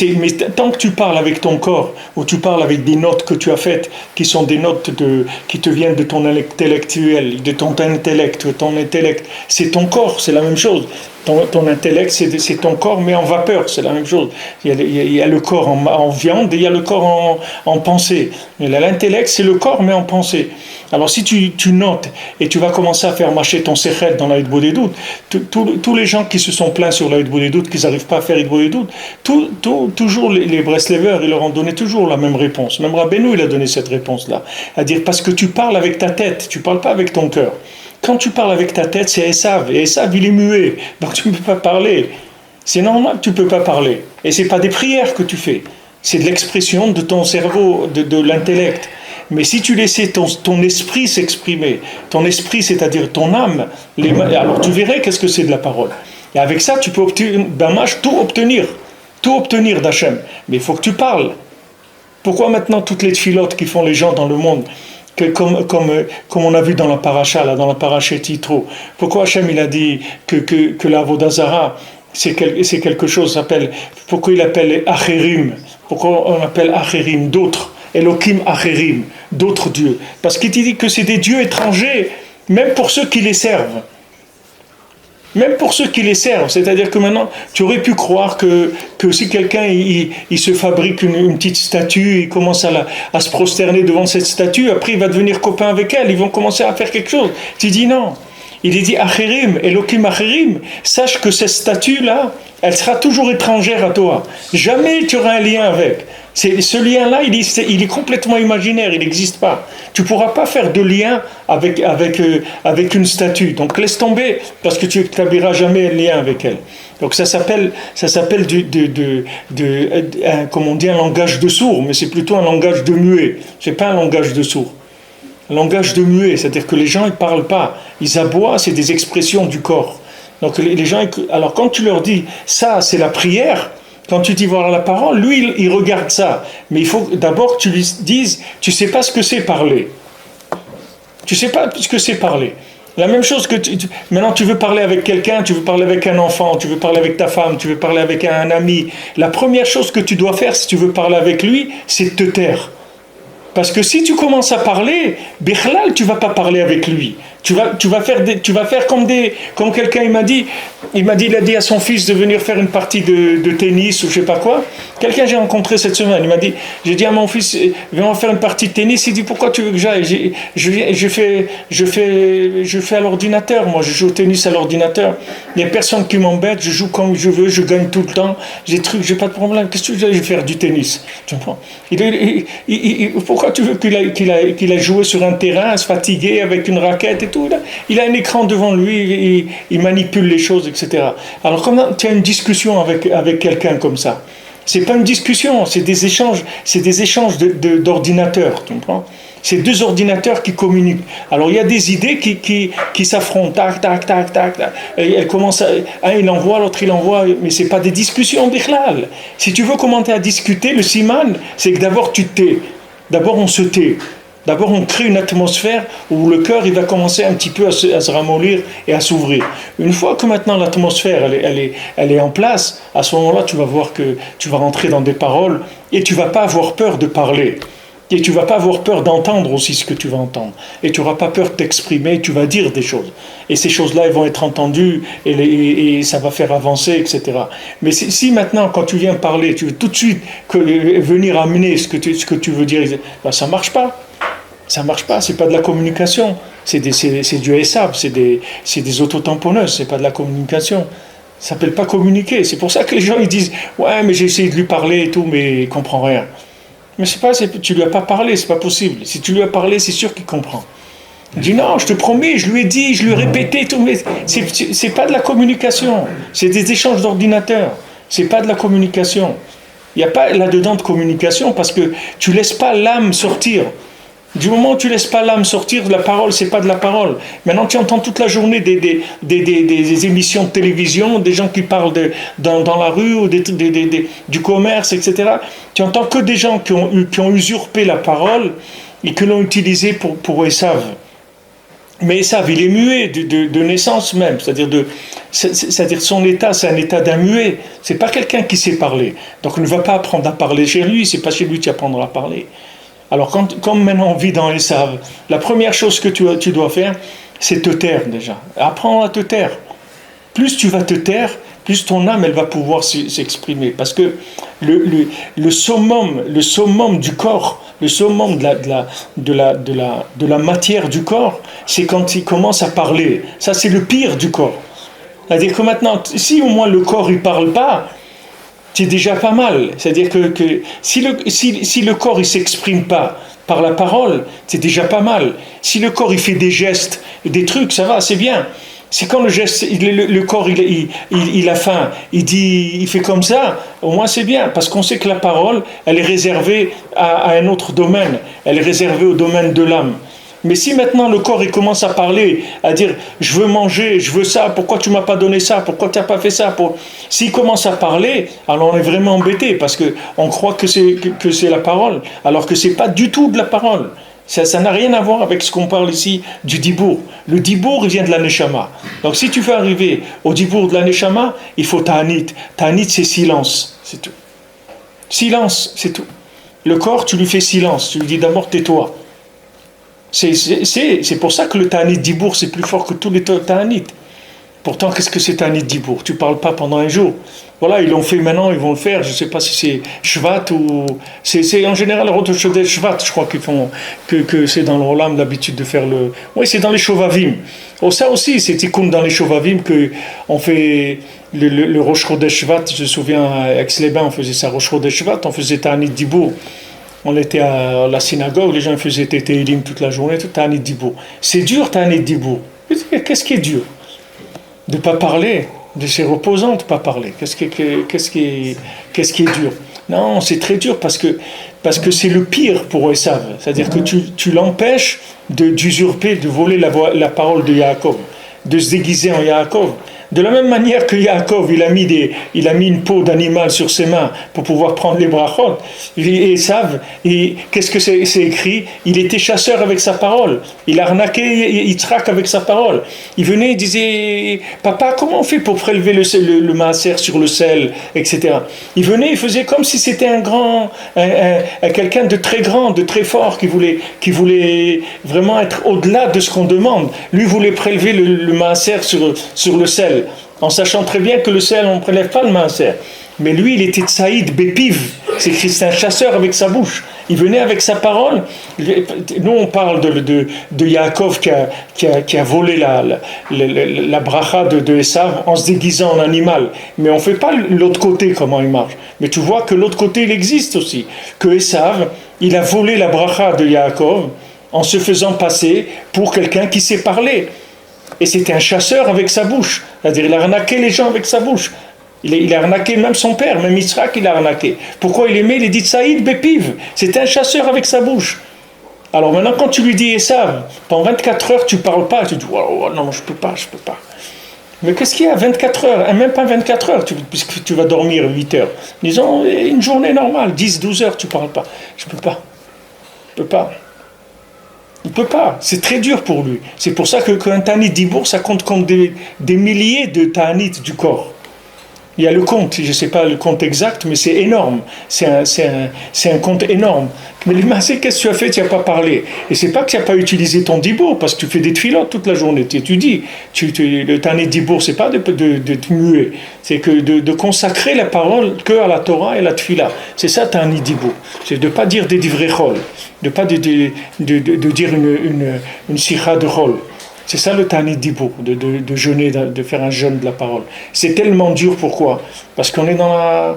tant que tu parles avec ton corps, ou tu parles avec des notes que tu as faites, qui sont des notes qui te viennent de ton intellectuel, de ton intellect, c'est ton corps, c'est la même chose. Ton intellect, c'est ton corps, mais en vapeur, c'est la même chose. Il y a le corps en viande et il y a le corps en pensée. L'intellect, c'est le corps, mais en pensée. Alors si tu notes et tu vas commencer à faire marcher ton sechel dans la Hitbod des doutes, tous les gens qui se sont plaints sur la Hitbod des doutes, qu'ils n'arrivent pas à faire Hitbod des doutes, toujours les Breslevers, ils leur ont donné toujours la même réponse. Même Rabbeinu, il a donné cette réponse-là. À dire, parce que tu parles avec ta tête, tu ne parles pas avec ton cœur. Quand tu parles avec ta tête, c'est Esav. Et Esav, il est muet. Donc tu ne peux pas parler. C'est normal que tu ne peux pas parler. Et ce n'est pas des prières que tu fais. C'est de l'expression de ton cerveau, de l'intellect. Mais si tu laissais ton esprit s'exprimer, ton esprit, c'est-à-dire ton âme, alors tu verrais qu'est-ce que c'est de la parole. Et avec ça, tu peux tout obtenir d'Hachem. Mais il faut que tu parles. Pourquoi maintenant toutes les tfilotes qui font les gens dans le monde, comme on a vu dans la paracha, là, dans la paracha Titro, pourquoi Hachem il a dit que la Vodazara, c'est quelque chose, pourquoi il appelle Acherim, pourquoi on appelle Acherim, d'autres, Elohim Acherim, d'autres dieux, parce qu'il dit que c'est des dieux étrangers, même pour ceux qui les servent. Même pour ceux qui les servent, c'est-à-dire que maintenant, tu aurais pu croire que si quelqu'un il se fabrique une petite statue, il commence à se prosterner devant cette statue, après il va devenir copain avec elle, ils vont commencer à faire quelque chose. Tu dis non. Il est dit Acherim, Elohim Acherim, sache que cette statue-là, elle sera toujours étrangère à toi. Jamais tu auras un lien avec. Ce lien-là, il est complètement imaginaire, il n'existe pas. Tu ne pourras pas faire de lien avec une statue. Donc laisse tomber, parce que tu n'établiras jamais un lien avec elle. Donc ça s'appelle comme on dit, un langage de sourd, mais c'est plutôt un langage de muet. Ce n'est pas un langage de sourd. Un langage de muet, c'est-à-dire que les gens ne parlent pas. Ils aboient, c'est des expressions du corps. Donc les gens, alors quand tu leur dis, ça c'est la prière, quand tu dis voilà la parole, lui il regarde ça. Mais il faut d'abord que tu lui dises, tu ne sais pas ce que c'est parler. Tu ne sais pas ce que c'est parler. La même chose que maintenant tu veux parler avec quelqu'un, tu veux parler avec un enfant, tu veux parler avec ta femme, tu veux parler avec un ami. La première chose que tu dois faire si tu veux parler avec lui, c'est de te taire. Parce que si tu commences à parler, Bichlal, tu ne vas pas parler avec lui. Tu vas faire comme quelqu'un il a dit à son fils de venir faire une partie de tennis ou je sais pas quoi. Quelqu'un j'ai rencontré cette semaine, j'ai dit à mon fils, viens faire une partie de tennis. Il dit pourquoi tu veux que j'aille? Je fais à l'ordinateur, moi je joue au tennis à l'ordinateur. Il n'y a personne qui m'embête, je joue comme je veux, je gagne tout le temps. J'ai pas de problème. Qu'est-ce que tu veux faire du tennis? Tu comprends? Pourquoi tu veux qu'il a joué sur un terrain, se fatiguer avec une raquette et tout, il a un écran devant lui, il manipule les choses, etc. Alors comment tu as une discussion avec quelqu'un comme ça? C'est pas une discussion, c'est des échanges d'ordinateurs, tu comprends? C'est deux ordinateurs qui communiquent. Alors il y a des idées qui s'affrontent, tac, tac, tac, tac, tac. Et elles commencent un il envoie, l'autre il envoie, mais c'est pas des discussions bichlal. Si tu veux commencer à discuter, le siman, c'est que d'abord tu te tais. D'abord on se tait. D'abord, on crée une atmosphère où le cœur il va commencer un petit peu à se ramollir et à s'ouvrir. Une fois que maintenant l'atmosphère elle est en place, à ce moment-là, tu vas voir que tu vas rentrer dans des paroles et tu ne vas pas avoir peur de parler. Et tu ne vas pas avoir peur d'entendre aussi ce que tu vas entendre. Et tu n'auras pas peur de t'exprimer, tu vas dire des choses. Et ces choses-là, elles vont être entendues et ça va faire avancer, etc. Mais si maintenant, quand tu viens parler, tu veux tout de suite venir amener ce que tu veux dire, ben ça ne marche pas. Ça ne marche pas, ce n'est pas de la communication. C'est du ESAB, c'est des autotamponneuses, ce n'est pas de la communication. Ça ne s'appelle pas communiquer. C'est pour ça que les gens ils disent « Ouais, mais j'ai essayé de lui parler et tout, mais il ne comprend rien. » Mais tu ne lui as pas parlé, c'est pas possible. Si tu lui as parlé, c'est sûr qu'il comprend. Il dit non, je te promets, je lui ai dit, je lui ai répété, tout, mais c'est pas de la communication. C'est des échanges d'ordinateurs. C'est pas de la communication. Il n'y a pas là-dedans de communication parce que tu laisses pas l'âme sortir. Du moment où tu laisses pas l'âme sortir, la parole, c'est pas de la parole. Maintenant, tu entends toute la journée des émissions de télévision, des gens qui parlent dans la rue ou du commerce, etc. Tu entends que des gens qui ont usurpé la parole et qui l'ont utilisée pour Esav. Mais Esav, il est muet de naissance même, c'est-à-dire son état, c'est un état d'un muet. C'est pas quelqu'un qui sait parler. Donc, on ne va pas apprendre à parler chez lui, c'est pas chez lui que tu apprendras à parler. Alors, comme maintenant on vit dans Esav, la première chose que tu dois faire, c'est te taire déjà. Apprends à te taire. Plus tu vas te taire, plus ton âme elle va pouvoir s'exprimer. Parce que le summum du corps, le summum de la matière du corps, c'est quand il commence à parler. Ça, c'est le pire du corps. C'est-à-dire que maintenant, si au moins le corps il parle pas, c'est déjà pas mal. C'est-à-dire que si le corps il s'exprime pas par la parole, c'est déjà pas mal. Si le corps il fait des gestes, des trucs, ça va, c'est bien. C'est quand le corps il a faim, il fait comme ça, au moins c'est bien, parce qu'on sait que la parole, elle est réservée à un autre domaine, elle est réservée au domaine de l'âme. Mais si maintenant le corps il commence à parler, à dire je veux manger, je veux ça, pourquoi tu m'as pas donné ça, pourquoi tu n'as pas fait ça, s'il commence à parler, alors on est vraiment embêté parce que on croit que c'est la parole, alors que c'est pas du tout de la parole. Ça n'a rien à voir avec ce qu'on parle ici du dibour. Le dibour vient de la neshama. Donc si tu veux arriver au dibour de la neshama, il faut ta'anit. Ta'anit c'est silence, c'est tout. Silence, c'est tout. Le corps, tu lui fais silence, tu lui dis d'abord tais-toi. C'est pour ça que le ta'anit dibour c'est plus fort que tous les ta'anit. Pourtant, qu'est-ce que c'est ta'anit dibour? Tu ne parles pas pendant un jour. Voilà, ils l'ont fait maintenant, ils vont le faire. Je ne sais pas si c'est Shvat ou... C'est en général le Rosh Chodesh Shvat, je crois qu'ils font... Que c'est dans le Rolam l'habitude de faire le... Oui, c'est dans les Shovavim. Oh, ça aussi, c'est tikkun dans les Shovavim qu'on fait le Rosh Chodesh Shvat. Je me souviens, à Aix-les-Bains, on faisait ça, Rosh Chodesh Shvat, on faisait ta'anit dibour. On était à la synagogue, les gens faisaient Tétélim toute la journée, tout ta'anit dibour. C'est dur, ta'anit dibour. Qu'est-ce qui est dur? De ne pas parler, de c'est reposant de ne pas parler. Qu'est-ce qui est dur? Non, c'est très dur parce que c'est le pire pour Esav. C'est-à-dire que tu l'empêches d'usurper, de voler la parole de Yaakov, de se déguiser en Yaakov. De la même manière que Yaakov, il a mis une peau d'animal sur ses mains pour pouvoir prendre les brachot. Et Esav, qu'est-ce que c'est écrit? Il était chasseur avec sa parole. Il a arnaqué Yitzhak avec sa parole. Il venait, il disait, papa, comment on fait pour prélever le maaser sur le sel, etc. Il venait, il faisait comme si c'était quelqu'un de très grand, de très fort, qui voulait vraiment être au-delà de ce qu'on demande. Lui voulait prélever le maaser sur le sel. En sachant très bien que le sel, on ne prélève pas le maaser. Mais lui, il était tsaïd, bépiv. C'est un chasseur avec sa bouche. Il venait avec sa parole. Nous, on parle de Yaakov qui a volé la bracha de Esav en se déguisant en animal. Mais on ne fait pas l'autre côté, comment il marche. Mais tu vois que l'autre côté, il existe aussi. Que Esav, il a volé la bracha de Yaakov en se faisant passer pour quelqu'un qui sait parler. Et c'était un chasseur avec sa bouche. C'est-à-dire, il a arnaqué les gens avec sa bouche. Il a arnaqué même son père, même Yitzhak, il a arnaqué. Pourquoi il aimait? Il dit Saïd Bepiv. C'était un chasseur avec sa bouche. Alors maintenant, quand tu lui dis Esav, pendant 24 heures, tu ne parles pas. Tu dis, oh, non, je ne peux pas. Mais qu'est-ce qu'il y a 24 heures? Même pas 24 heures, puisque tu vas dormir 8 heures. Disons, une journée normale, 10-12 heures, tu ne parles pas. Je ne peux pas. Il ne peut pas, c'est très dur pour lui. C'est pour ça qu'un ta'anit dibour, ça compte comme des milliers de ta'anit du corps. Il y a le compte, je ne sais pas le compte exact, mais c'est énorme. C'est un compte énorme. Mais les massés, qu'est-ce que tu as fait? Tu n'as pas parlé. Et c'est pas que tu n'as pas utilisé ton dibour, parce que tu fais des tfilotes toute la journée. Tu étudies. Le tanné dibour, c'est pas de te muer. C'est que de consacrer la parole que à la Torah et la tfila. C'est ça, tanné dibour. C'est de ne pas dire des divrei chol. De ne pas de dire une sikha de chol. C'est ça le Tanit Dibour, de jeûner, de faire un jeûne de la parole. C'est tellement dur, pourquoi? Parce qu'on est dans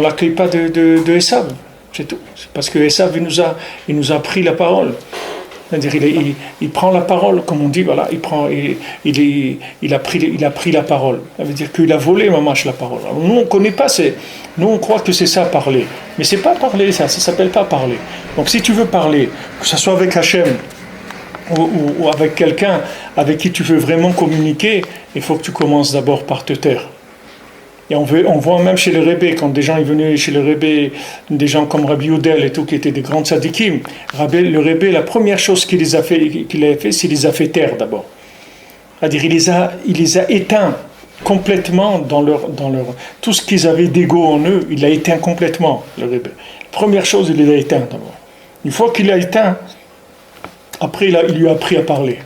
la clipa de Esav, c'est tout. C'est parce que Esav, il nous a pris la parole. C'est-à-dire, il prend la parole, comme on dit, voilà, il a pris la parole. Ça veut dire qu'il a volé, mamash, la parole. Alors, nous, on ne connaît pas, nous, on croit que c'est ça, parler. Mais c'est pas parler, ça ne s'appelle pas parler. Donc, si tu veux parler, que ce soit avec Hachem, ou avec quelqu'un avec qui tu veux vraiment communiquer, il faut que tu commences d'abord par te taire. Et on voit même chez les Rebbe, quand des gens ils venaient chez le Rebbe, des gens comme Rabbi Youdel et tout, qui étaient des grands tzadikim, le Rebbe, la première chose qu'il a fait, c'est qu'il les a fait taire d'abord. C'est-à-dire, il les a éteints complètement dans leur tout ce qu'ils avaient d'ego en eux, il l'a éteint complètement, le Rebbe. Première chose, il les a éteints d'abord. Une fois qu'il l'a éteint, après, il lui a appris à parler.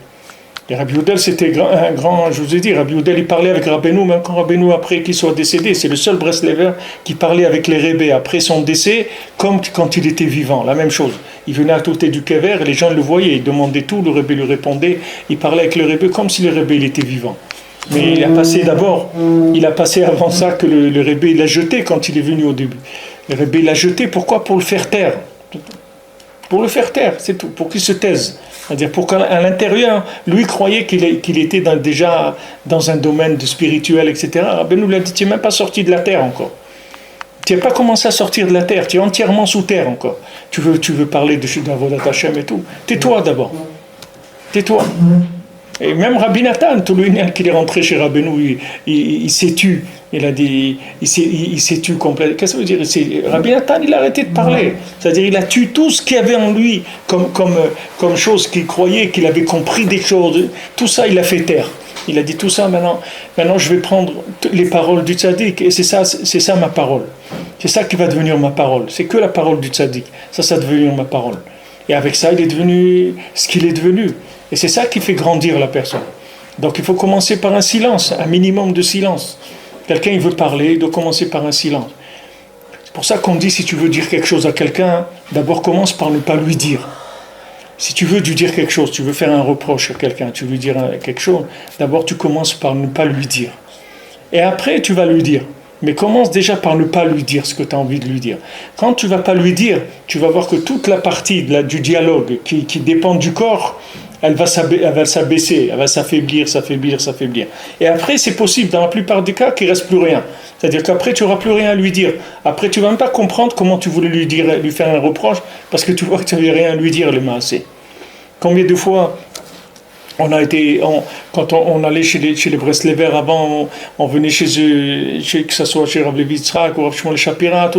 Et Rabbi Youdel, c'était un grand, je vous ai dit, Rabbi Youdel, il parlait avec Rabbeinu, même quand Rabbeinu, après qu'il soit décédé, c'est le seul Breslever qui parlait avec les Rebbe après son décès, comme quand il était vivant, la même chose. Il venait à côté du kever, et les gens le voyaient, il demandait tout, le Rebbe lui répondait, il parlait avec le Rebbe comme si le Rebbe il était vivant. Mais il a passé avant ça que le Rebbe, il l'a jeté quand il est venu au début. Le Rebbe, il l'a jeté, pourquoi? Pour le faire taire. Pour le faire taire, c'est tout, pour qu'il se taise. C'est-à-dire pour qu'à l'intérieur, lui croyait qu'il était déjà dans un domaine de spirituel, etc. Ben nous l'a dit, tu n'es même pas sorti de la terre encore. Tu n'as pas commencé à sortir de la terre, tu es entièrement sous terre encore. Tu veux parler de Avodat Hashem et tout. Tais-toi d'abord. Tais-toi. Et même Rabbi Nathan, tout le monde qui est rentré chez Rabbeinu, il s'est tu. Il a dit, il s'est tu complètement. Qu'est-ce que ça veut dire? Rabbi Nathan, il a arrêté de parler. C'est-à-dire, il a tué tout ce qu'il y avait en lui comme chose qu'il croyait, qu'il avait compris des choses. Tout ça, il a fait taire. Il a dit tout ça, maintenant je vais prendre les paroles du tzaddik, et c'est ça ma parole. C'est ça qui va devenir ma parole. C'est que la parole du tzaddik. Ça va devenir ma parole. Et avec ça, il est devenu ce qu'il est devenu. Et c'est ça qui fait grandir la personne. Donc il faut commencer par un silence, un minimum de silence. Quelqu'un il veut parler, il doit commencer par un silence. C'est pour ça qu'on dit, si tu veux dire quelque chose à quelqu'un, d'abord commence par ne pas lui dire. Si tu veux lui dire quelque chose, tu veux faire un reproche à quelqu'un, tu veux lui dire quelque chose, d'abord tu commences par ne pas lui dire. Et après tu vas lui dire. Mais commence déjà par ne pas lui dire ce que tu as envie de lui dire. Quand tu ne vas pas lui dire, tu vas voir que toute la partie du dialogue qui dépend du corps, elle va s'abaisser, elle va s'affaiblir. Et après, c'est possible, dans la plupart des cas, qu'il ne reste plus rien. C'est-à-dire qu'après, tu n'auras plus rien à lui dire. Après, tu ne vas même pas comprendre comment tu voulais lui faire un reproche, parce que tu vois que tu n'avais rien à lui dire, le maassé. Combien de fois quand on allait chez les Breslever avant, on venait chez eux, que ce soit chez Rav Levi Yitzhak ou Rav Shmuel Shapira,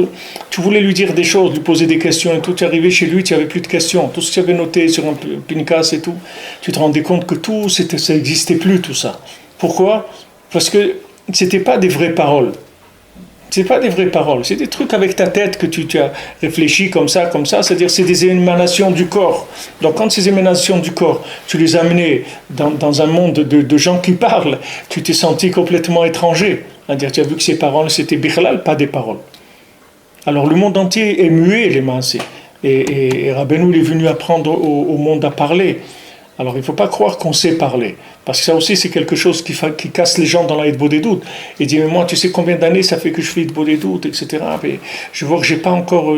tu voulais lui dire des choses, lui poser des questions et tout, tu arrivais chez lui, tu n'avais plus de questions. Tout ce que tu avais noté sur un pinkas et tout, tu te rendais compte que tout, ça n'existait plus tout ça. Pourquoi? Parce que ce n'était pas des vraies paroles. C'est pas des vraies paroles, c'est des trucs avec ta tête que tu as réfléchi comme ça, c'est-à-dire c'est des émanations du corps. Donc quand ces émanations du corps, tu les as amenées dans un monde de gens qui parlent, tu t'es senti complètement étranger. C'est-à-dire tu as vu que ces paroles, c'était bichlal, pas des paroles. Alors le monde entier est muet, les maassés. Et Rabbeinu est venu apprendre au monde à parler. Alors il ne faut pas croire qu'on sait parler, parce que ça aussi c'est quelque chose qui casse les gens dans la hitbodedut. Il dit, mais moi tu sais combien d'années ça fait que je fais hitbodedut, etc. Mais je vois que j'ai pas encore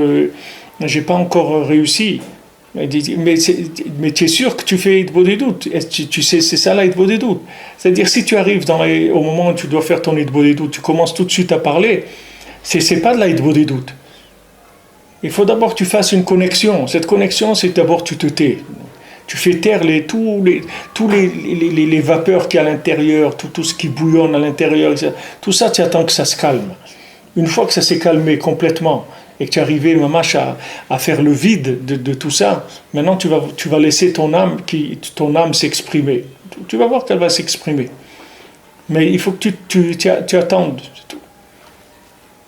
réussi. Il dit, mais tu es sûr que tu fais hitbodedut? Tu sais, c'est ça la hitbodedut. C'est-à-dire si tu arrives au moment où tu dois faire ton hitbodedut, tu commences tout de suite à parler, c'est pas de la hitbodedut. Il faut d'abord que tu fasses une connexion. Cette connexion, c'est d'abord tu te tais. Tu fais taire tous les vapeurs qu'il y a à l'intérieur, tout ce qui bouillonne à l'intérieur, etc. Tout ça, tu attends que ça se calme. Une fois que ça s'est calmé complètement et que tu es arrivé à faire le vide de tout ça, maintenant tu vas laisser ton âme s'exprimer. Tu vas voir qu'elle va s'exprimer. Mais il faut que tu attendes. C'est tout.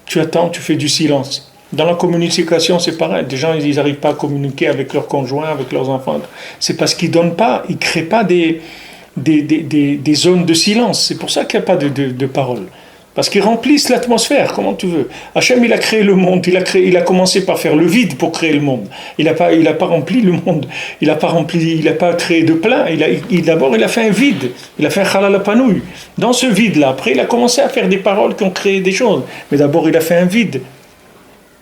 Tu attends, tu fais du silence. Dans la communication, c'est pareil. Des gens, ils n'arrivent pas à communiquer avec leurs conjoints, avec leurs enfants. C'est parce qu'ils donnent pas, ils créent pas des zones de silence. C'est pour ça qu'il n'y a pas de parole. Parce qu'ils remplissent l'atmosphère, comment tu veux. Hachem, il a créé le monde, il a commencé par faire le vide pour créer le monde. Il n'a pas rempli le monde, il n'a pas créé de plein. D'abord, il a fait un vide, il a fait un halal panouille. Dans ce vide-là, après, il a commencé à faire des paroles qui ont créé des choses. Mais d'abord, il a fait un vide.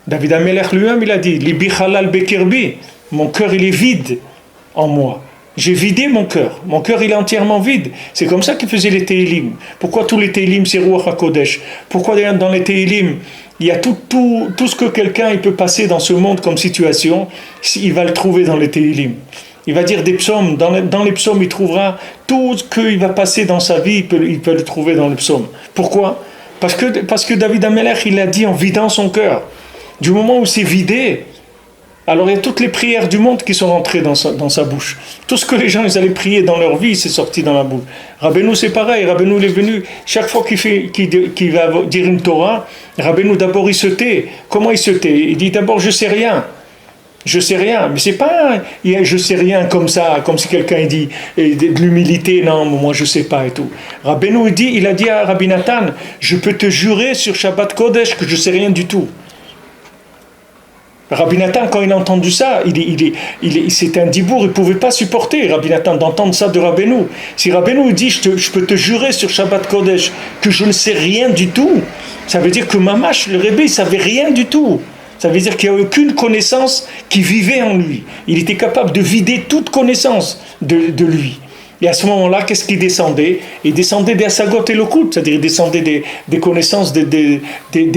David Amelech lui-même, il a dit, Libi halal bekirbi, mon cœur, il est vide en moi. J'ai vidé mon cœur il est entièrement vide. C'est comme ça qu'il faisait les Tehillim. Pourquoi tous les Tehillim c'est Ruach HaKodesh? Pourquoi dans les Tehillim il y a tout ce que quelqu'un il peut passer dans ce monde comme situation, il va le trouver dans les Tehillim. Il va dire des psaumes, dans les psaumes il trouvera tout ce qu'il va passer dans sa vie, il peut le trouver dans les psaumes. Pourquoi? Parce que David Amelech il l'a dit en vidant son cœur. Du moment où c'est vidé, alors il y a toutes les prières du monde qui sont rentrées dans sa bouche. Tout ce que les gens ils allaient prier dans leur vie, c'est sorti dans la bouche. Rabbeinu c'est pareil, Rabbeinu il est venu, chaque fois qu'il va dire une Torah, Rabbeinu d'abord il se tait. Comment il se tait? Il dit d'abord je sais rien, mais c'est pas je sais rien comme ça, comme si quelqu'un dit de l'humilité, non moi je sais pas et tout. Rabbeinu il a dit à Rabbi Nathan, je peux te jurer sur Shabbat Kodesh que je sais rien du tout. Rabbi Nathan, quand il a entendu ça, c'est un dibour, il ne pouvait pas supporter, Rabbi Nathan, d'entendre ça de Rabbeinu. Si Rabbeinu dit, je peux te jurer sur Shabbat Kodesh que je ne sais rien du tout, ça veut dire que Mamash, le Rebbe, il ne savait rien du tout. Ça veut dire qu'il n'y a aucune connaissance qui vivait en lui. Il était capable de vider toute connaissance de lui. Et à ce moment-là, qu'est-ce qui descendait? Il descendait des Asagot et Lokut, c'est-à-dire il descendait des connaissances des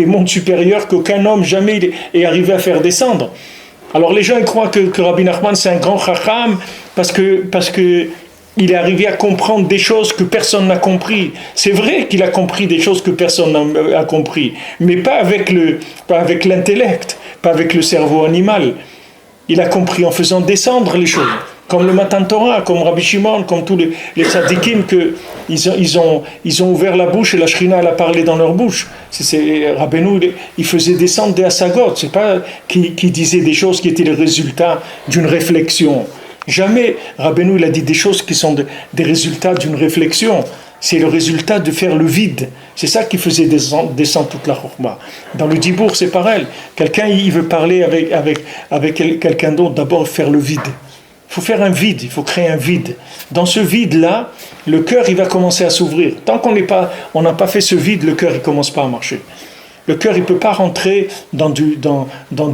mondes supérieurs qu'aucun homme jamais est arrivé à faire descendre. Alors les gens ils croient que Rabbi Nachman c'est un grand chacham parce que il est arrivé à comprendre des choses que personne n'a compris. C'est vrai qu'il a compris des choses que personne n'a compris, mais pas avec l'intellect, pas avec le cerveau animal. Il a compris en faisant descendre les choses. Comme le Matan Torah, comme Rabbi Shimon, comme tous les tzadikim, ils ont ouvert la bouche et la Shrina elle a parlé dans leur bouche. Rabbeinu, il faisait descendre des Hasagot, c'est pas qui disait des choses qui étaient le résultat d'une réflexion. Jamais Rabbeinu il a dit des choses qui sont des résultats d'une réflexion. C'est le résultat de faire le vide. C'est ça qui faisait descendre toute la chorma. Dans le dibour, c'est pareil. Quelqu'un, il veut parler avec quelqu'un d'autre, d'abord faire le vide. Il faut faire un vide, il faut créer un vide. Dans ce vide-là, le cœur il va commencer à s'ouvrir. Tant qu'on n'a pas fait ce vide, le cœur il commence pas à marcher. Le cœur il peut pas rentrer dans du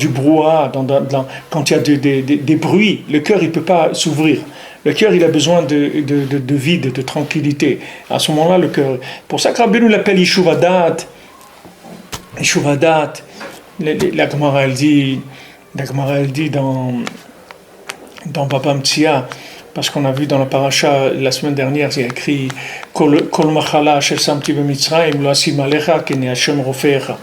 brouhaha, quand il y a des bruits. Le cœur il peut pas s'ouvrir. Le cœur il a besoin de vide, de tranquillité. À ce moment-là, le cœur. Pour ça que Rabbeinu l'appelle Yeshuvadat. Yeshuvadat. La Gemara elle dit dans Baba Mtsia, parce qu'on a vu dans la paracha la semaine dernière, il y a écrit Kol machala shel samti b'Mitzrayim lo asim alecha keni Hashem rofecha.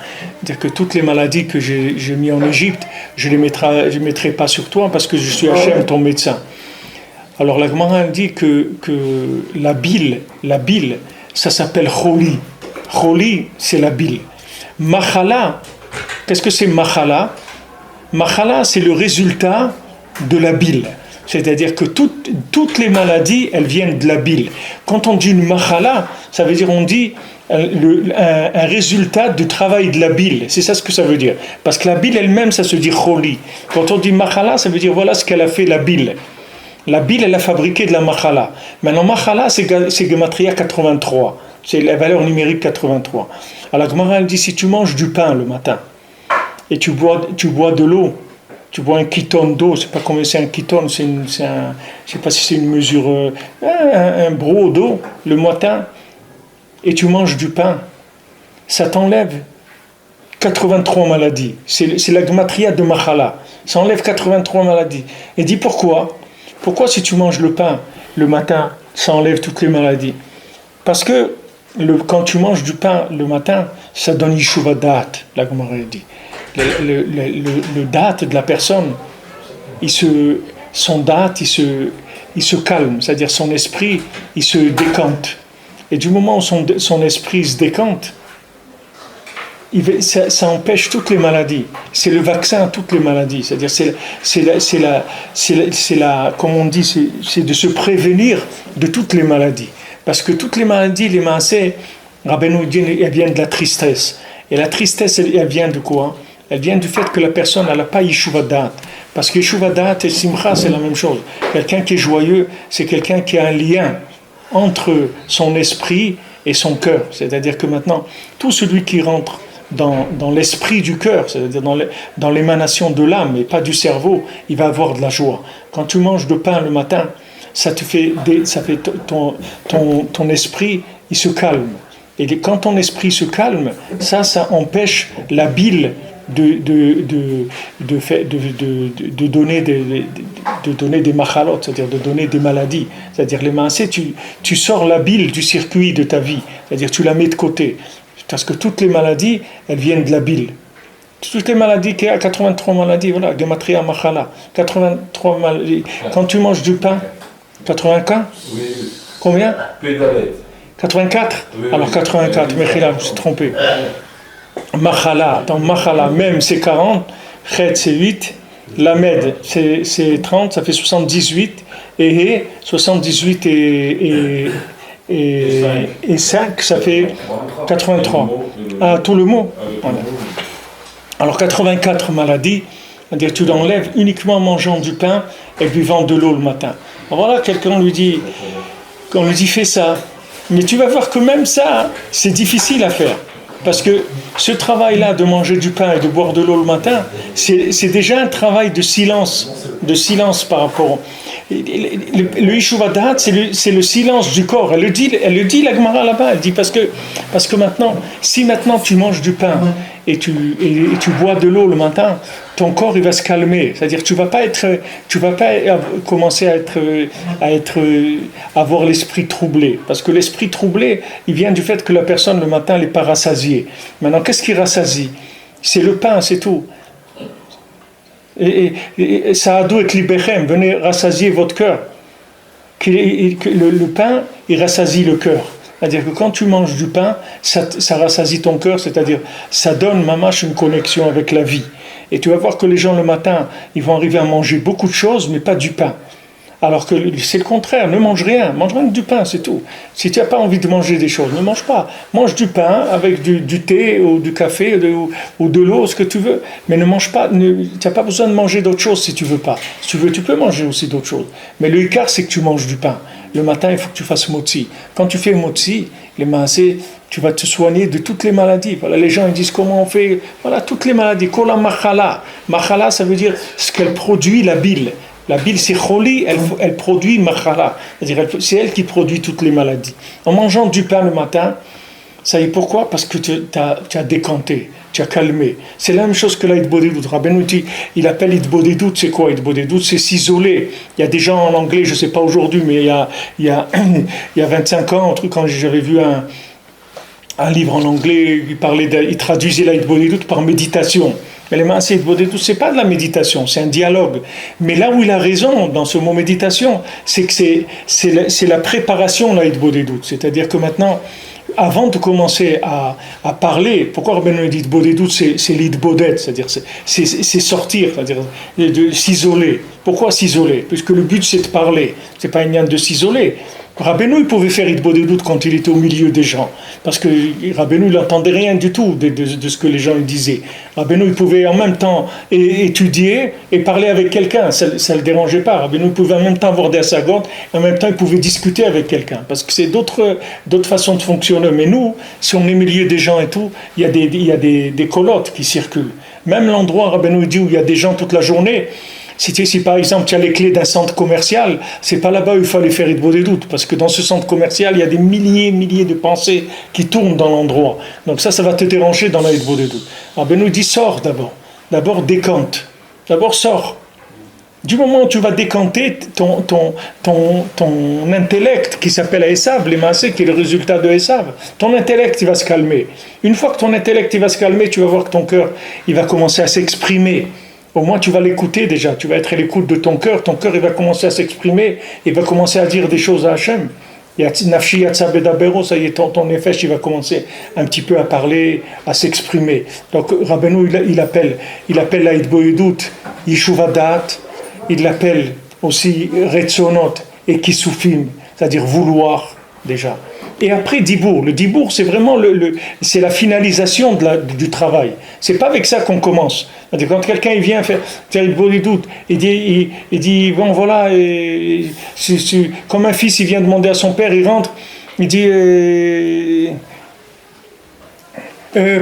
C'est-à-dire que toutes les maladies que j'ai mis en Égypte, je les mettrai pas sur toi parce que je suis Hashem ton médecin. Alors la Gemara dit que la bile, ça s'appelle choli. Choli, c'est la bile. Machala, qu'est-ce que c'est machala? Machala, c'est le résultat de la bile. C'est-à-dire que toutes les maladies, elles viennent de la bile. Quand on dit une machala, ça veut dire on dit un résultat du travail de la bile. C'est ça ce que ça veut dire. Parce que la bile elle-même, ça se dit choli. Quand on dit machala, ça veut dire voilà ce qu'elle a fait la bile. La bile, elle a fabriqué de la machala. Maintenant, machala, c'est Gematria 83. C'est la valeur numérique 83. Alors, la Gemara, elle dit, si tu manges du pain le matin, et tu bois de l'eau, tu bois un kiton d'eau, je ne sais pas combien c'est un kiton, je ne sais pas si c'est une mesure, un broc d'eau le matin, et tu manges du pain, ça t'enlève 83 maladies. C'est la Gematria de machala. Ça enlève 83 maladies. Et dis pourquoi? Pourquoi si tu manges le pain le matin, ça enlève toutes les maladies? Parce que quand tu manges du pain le matin, ça donne Yeshuva date, la Gemara dit. Le date de la personne, son date, il se calme, c'est-à-dire son esprit, il se décante. Et du moment où son esprit se décante, ça empêche toutes les maladies. C'est le vaccin à toutes les maladies. C'est-à-dire, comme on dit, c'est de se prévenir de toutes les maladies. Parce que toutes les maladies, les maaseh, Rabbeinu dit, elles viennent de la tristesse. Et la tristesse, elle vient de quoi? Elle vient du fait que la personne n'a pas Yeshuva Da'at. Parce que Yeshuva Da'at et Simcha, c'est la même chose. Quelqu'un qui est joyeux, c'est quelqu'un qui a un lien entre son esprit et son cœur. C'est-à-dire que maintenant, tout celui qui rentre dans l'esprit du cœur, c'est-à-dire dans l'émanation de l'âme et pas du cerveau, il va avoir de la joie. Quand tu manges de pain le matin, ça fait ton esprit, il se calme. Et quand ton esprit se calme, ça empêche la bile de donner des machalot, c'est-à-dire de donner des maladies. C'est-à-dire les maaseh, tu sors la bile du circuit de ta vie, c'est-à-dire tu la mets de côté. Parce que toutes les maladies, elles viennent de la bile. Toutes les maladies, qu'il y a 83 maladies, voilà, Gematria Machala, 83 maladies. Quand tu manges du pain, 84 ? Oui. Combien ? Pédalette. 84 ? Oui, Alors 84, Mechila, je me suis trompé. Machala, dans Machala même c'est 40, Chet c'est 8, Lamed c'est 30, ça fait 78, et 78 et 5, ça fait 83. Ah, tout le mot. Voilà. Alors 84 maladies, c'est-à-dire tu l'enlèves uniquement en mangeant du pain et buvant de l'eau le matin. Alors voilà, quelqu'un lui dit, quand on lui dit fais ça, mais tu vas voir que même ça, c'est difficile à faire. Parce que ce travail-là de manger du pain et de boire de l'eau le matin, c'est déjà un travail de silence par rapport. Le Yeshuva Da'at, c'est le silence du corps. Elle le dit la Gemara là-bas. Elle dit parce que maintenant, si maintenant tu manges du pain et tu bois de l'eau le matin, ton corps il va se calmer. C'est-à-dire tu vas pas commencer à avoir l'esprit troublé. Parce que l'esprit troublé, il vient du fait que la personne le matin n'est pas rassasiée. Maintenant, qu'est-ce qui rassasie? C'est le pain, c'est tout. Et ça a dû être libéré, venez rassasier votre cœur. Le pain, il rassasie le cœur. C'est-à-dire que quand tu manges du pain, ça rassasie ton cœur, c'est-à-dire ça donne mamash une connexion avec la vie. Et tu vas voir que les gens le matin, ils vont arriver à manger beaucoup de choses, mais pas du pain. Alors que c'est le contraire, ne mange rien du pain, c'est tout. Si tu n'as pas envie de manger des choses, ne mange pas. Mange du pain avec du thé ou du café ou de l'eau, ce que tu veux. Mais ne mange pas, tu n'as pas besoin de manger d'autres choses si tu veux pas. Si tu veux, tu peux manger aussi d'autres choses. Mais le hikar, c'est que tu manges du pain. Le matin, il faut que tu fasses motzi. Quand tu fais motzi, les maaseh, tu vas te soigner de toutes les maladies. Voilà, les gens ils disent comment on fait. Voilà, toutes les maladies. Kola machala. Machala, ça veut dire ce qu'elle produit, la bile. La bile, c'est choli, elle produit machala. C'est-à-dire, c'est elle qui produit toutes les maladies. En mangeant du pain le matin, ça y est, pourquoi? Parce que tu as décanté, tu as calmé. C'est la même chose que l'Hitbodedut. Rabbeinu dit, il appelle Hitbodedut, c'est quoi Hitbodedut? C'est s'isoler. Il y a des gens en anglais, je ne sais pas aujourd'hui, mais il y a 25 ans, quand j'avais vu un livre en anglais, il traduisait l'Hitbodedut par méditation. Mais les maaseh Hitbodedut, ce n'est pas de la méditation, c'est un dialogue. Mais là où il a raison dans ce mot méditation, c'est que c'est la préparation la Hitbodedut. C'est-à-dire que maintenant, avant de commencer à parler, pourquoi Rabbeinu dit Hitbodedut, c'est l'Hitboded, c'est-à-dire c'est sortir, c'est-à-dire de s'isoler. Pourquoi s'isoler? Puisque le but c'est de parler, c'est pas une de s'isoler. Rabbeinu, il pouvait faire Hitbodedut quand il était au milieu des gens, parce que Rabbeinu, il n'entendait rien du tout de ce que les gens lui disaient. Rabbeinu, il pouvait en même temps étudier et parler avec quelqu'un, ça ne le dérangeait pas. Rabbeinu pouvait en même temps avoir des assagotes, et en même temps, il pouvait discuter avec quelqu'un, parce que c'est d'autres façons de fonctionner. Mais nous, si on est au milieu des gens et tout, il y a des colottes qui circulent. Même l'endroit, Rabbeinu dit, où il y a des gens toute la journée, si par exemple tu as les clés d'un centre commercial, c'est pas là-bas où il fallait faire Hitbodedut, parce que dans ce centre commercial, il y a des milliers de pensées qui tournent dans l'endroit. Donc ça va te déranger dans la Hitbodedut. Alors Ben nous dit sors d'abord décante, d'abord sors. Du moment où tu vas décanter ton intellect qui s'appelle Esav, les maaseh, qui est le résultat de Esav, ton intellect il va se calmer. Une fois que ton intellect il va se calmer, tu vas voir que ton cœur il va commencer à s'exprimer. Au moins tu vas l'écouter déjà, tu vas être à l'écoute de ton cœur il va commencer à s'exprimer, il va commencer à dire des choses à Hachem. Nafshi yatsa bedabero, ça y est, ton nefesh, il va commencer un petit peu à parler, à s'exprimer. Donc Rabbeinu, il appelle la Hitboedut, Yishuvadat, il l'appelle aussi Retzonot et Kisufim, c'est-à-dire vouloir déjà. Et après Dibour, le Dibour c'est vraiment c'est la finalisation du travail. C'est pas avec ça qu'on commence. C'est-à-dire quand quelqu'un il vient faire Hitboedut, il dit bon voilà, comme un fils il vient demander à son père, il rentre, il dit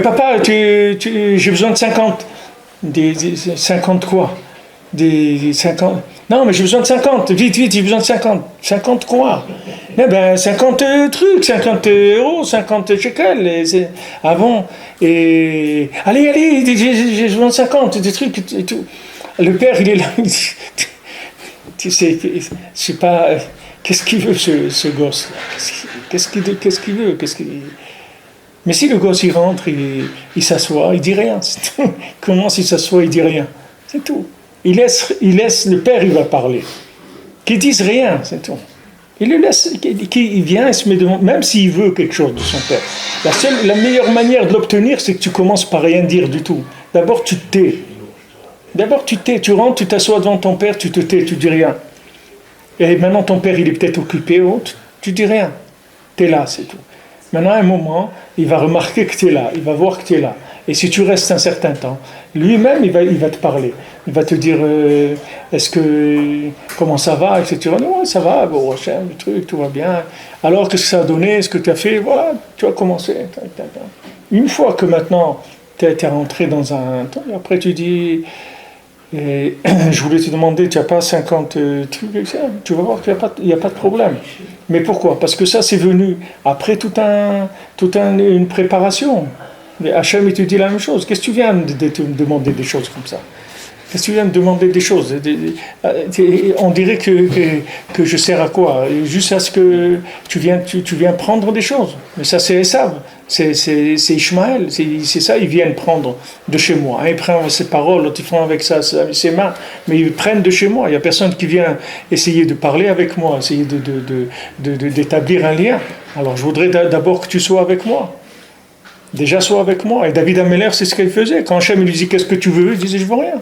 papa, j'ai besoin de 50. 50 quoi? Des 50. Non, mais j'ai besoin de 50. Vite, j'ai besoin de 50. 50 quoi? Eh ben, 50 trucs, 50 euros, 50 shekels. Ah bon? Et allez, j'ai besoin de 50, des trucs et tout. Le père, il est là. Tu sais, c'est pas. Qu'est-ce qu'il veut, ce gosse? Qu'est-ce qu'il veut? Mais si le gosse, il rentre, il s'assoit, il dit rien. Comment s'il s'assoit, il dit rien? C'est tout. Il laisse le père, il va parler. Qu'il dise rien, c'est tout. Il le laisse, qu'il vient et se met devant, même s'il veut quelque chose de son père. La meilleure manière de l'obtenir, c'est que tu commences par rien dire du tout. D'abord, tu te tais. Tu rentres, tu t'assois devant ton père, tu te tais, tu dis rien. Et maintenant, ton père, il est peut-être occupé, tu dis rien. Tu es là, c'est tout. Maintenant, à un moment, il va remarquer que tu es là, il va voir que tu es là. Et si tu restes un certain temps, lui-même, il va te parler. Il va te dire, comment ça va, etc. Non, ouais, ça va, bon, le truc, tout va bien. Alors, qu'est-ce que ça a donné, ce que tu as fait, voilà, tu vas commencer. Une fois que maintenant, tu es rentré dans un temps, et après tu dis, je voulais te demander, tu n'as pas 50 trucs, etc. Tu vas voir qu'il n'y a pas de problème. Mais pourquoi? Parce que ça, c'est venu après toute une préparation. Mais Hachem, il te dit la même chose. Qu'est-ce que tu viens de te demander des choses comme ça? Qu'est-ce que tu viens de demander des choses? On dirait que je sers à quoi? Juste à ce que tu viens prendre des choses. Mais ça, c'est Esav. C'est Ishmaël. C'est ça, ils viennent prendre de chez moi. Ils prennent ses paroles, l'autre ils font avec ça, ses mains. Mais ils prennent de chez moi. Il n'y a personne qui vient essayer de parler avec moi, essayer d'établir un lien. Alors, je voudrais d'abord que tu sois avec moi. Déjà, sois avec moi. Et David Ameller, c'est ce qu'il faisait. Quand Hachem lui dit, qu'est-ce que tu veux? Il disait, je veux rien.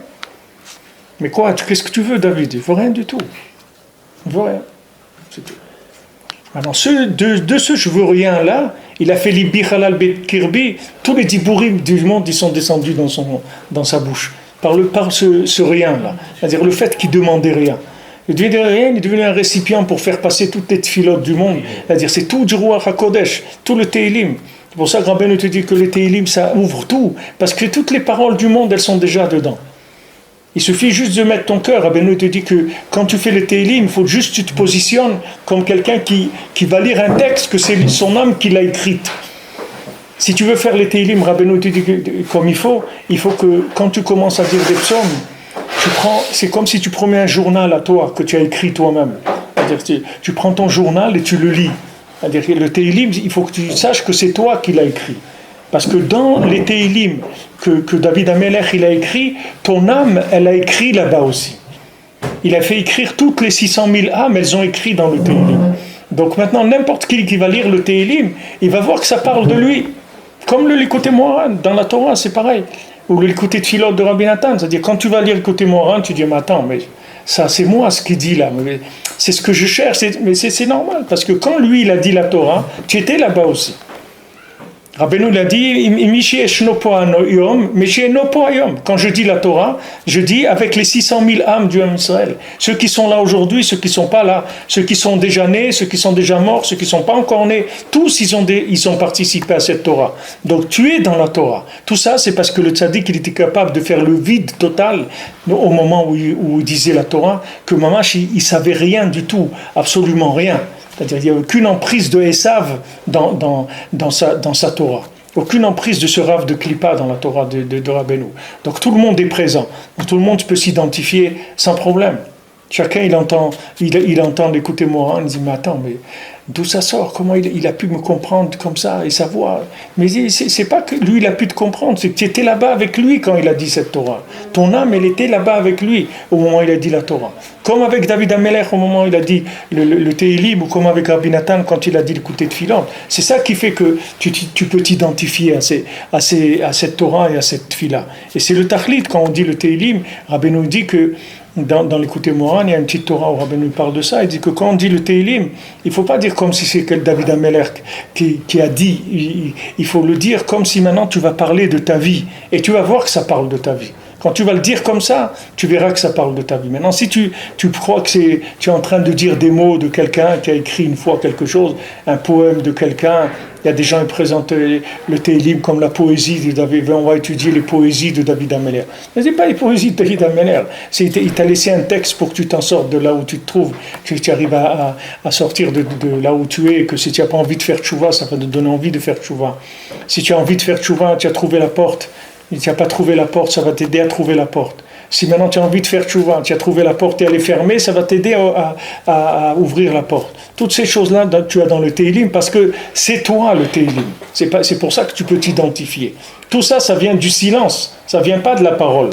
Mais quoi? Qu'est-ce que tu veux, David? Il ne veut rien du tout. Il ne veut rien. C'est tout. Alors, de ce je veux rien là, il a fait l'Ibbi Halal Bet Kirbi, tous les dibourim du monde, ils sont descendus dans sa bouche. Par ce rien là. C'est-à-dire le fait qu'il ne demandait rien. Il devenait rien, il devenait un récipient pour faire passer toutes les tfilotes du monde. C'est-à-dire c'est tout du roi HaKodesh, tout le Teilim. C'est pour ça que Rabbeinu te dit que le Teilim, ça ouvre tout. Parce que toutes les paroles du monde, elles sont déjà dedans. Il suffit juste de mettre ton cœur. Rabbeinu te dit que quand tu fais le Teilim, il faut juste que tu te positionnes comme quelqu'un qui va lire un texte, que c'est son âme qui l'a écrite. Si tu veux faire les Teilim, Rabbeinu te dit que, comme il faut que quand tu commences à dire des psaumes, c'est comme si tu prenais un journal à toi, que tu as écrit toi-même. C'est-à-dire tu prends ton journal et tu le lis. C'est-à-dire que le Teilim, il faut que tu saches que c'est toi qui l'as écrit. Parce que dans les Teilim que David Amelech il a écrit, ton âme, elle a écrit là-bas aussi. Il a fait écrire toutes les 600 000 âmes, elles ont écrit dans le Teilim. Donc maintenant, n'importe qui va lire le Teilim, il va voir que ça parle de lui. Comme le Likutei Moharan, dans la Torah, c'est pareil. Ou le Likutei Tfilot de Rabbi Nathan. C'est-à-dire, quand tu vas lire le Likutei Moharan, tu dis, mais attends, mais ça, c'est moi ce qu'il dit là. Mais c'est ce que je cherche, mais c'est normal. Parce que quand lui, il a dit la Torah, tu étais là-bas aussi. Rabbeinu l'a dit, quand je dis la Torah, je dis avec les 600 000 âmes du Ham Israël. Ceux qui sont là aujourd'hui, ceux qui ne sont pas là, ceux qui sont déjà nés, ceux qui sont déjà morts, ceux qui ne sont pas encore nés, tous ils ont participé à cette Torah. Donc tu es dans la Torah. Tout ça, c'est parce que le tzaddik, il était capable de faire le vide total au moment où il disait la Torah, que Mamash, il ne savait rien du tout, absolument rien. C'est-à-dire qu'il n'y a aucune emprise de Esav dans sa Torah. Aucune emprise de ce Rav de Klippa dans la Torah de Rabbeinu. Donc tout le monde est présent. Donc, tout le monde peut s'identifier sans problème. Chacun, il entend l'écouter Moran, il dit, mais attends, mais d'où ça sort? Comment il a pu me comprendre comme ça et savoir? Mais c'est pas que lui, il a pu te comprendre, c'est que tu étais là-bas avec lui quand il a dit cette Torah. Ton âme, elle était là-bas avec lui au moment où il a dit la Torah. Comme avec David Amelech au moment où il a dit le Tehillim, ou comme avec Rabbi Nathan quand il a dit le côté de Philan. C'est ça qui fait que tu peux t'identifier à cette Torah et à cette Fila. Et c'est le Tachlit, quand on dit le Tehillim, Rabbi nous dit que dans l'écouter Moran, il y a une petite Torah où Rabbi nous parle de ça. Il dit que quand on dit le Tehillim, il ne faut pas dire comme si c'est David Amelech qui a dit. Il faut le dire comme si maintenant tu vas parler de ta vie. Et tu vas voir que ça parle de ta vie. Quand tu vas le dire comme ça, tu verras que ça parle de ta vie. Maintenant, si tu crois que tu es en train de dire des mots de quelqu'un qui a écrit une fois quelque chose, un poème de quelqu'un, il y a des gens qui présentent le Tehillim comme la poésie de David. On va étudier les poésies de David Amelech. Mais ce n'est pas les poésies de David Amelech. Il t'a laissé un texte pour que tu t'en sortes de là où tu te trouves, que tu arrives à sortir de là où tu es, que si tu n'as pas envie de faire tchouva, ça va te donner envie de faire tchouva. Si tu as envie de faire tchouva, tu as trouvé la porte. Si tu n'as pas trouvé la porte, ça va t'aider à trouver la porte. Si maintenant tu as envie de faire tchouva, tu as trouvé la porte et elle est fermée, ça va t'aider à ouvrir la porte. Toutes ces choses-là, tu as dans le Tehillim, parce que c'est toi le Tehillim. C'est pour ça que tu peux t'identifier. Tout ça, ça vient du silence, ça ne vient pas de la parole.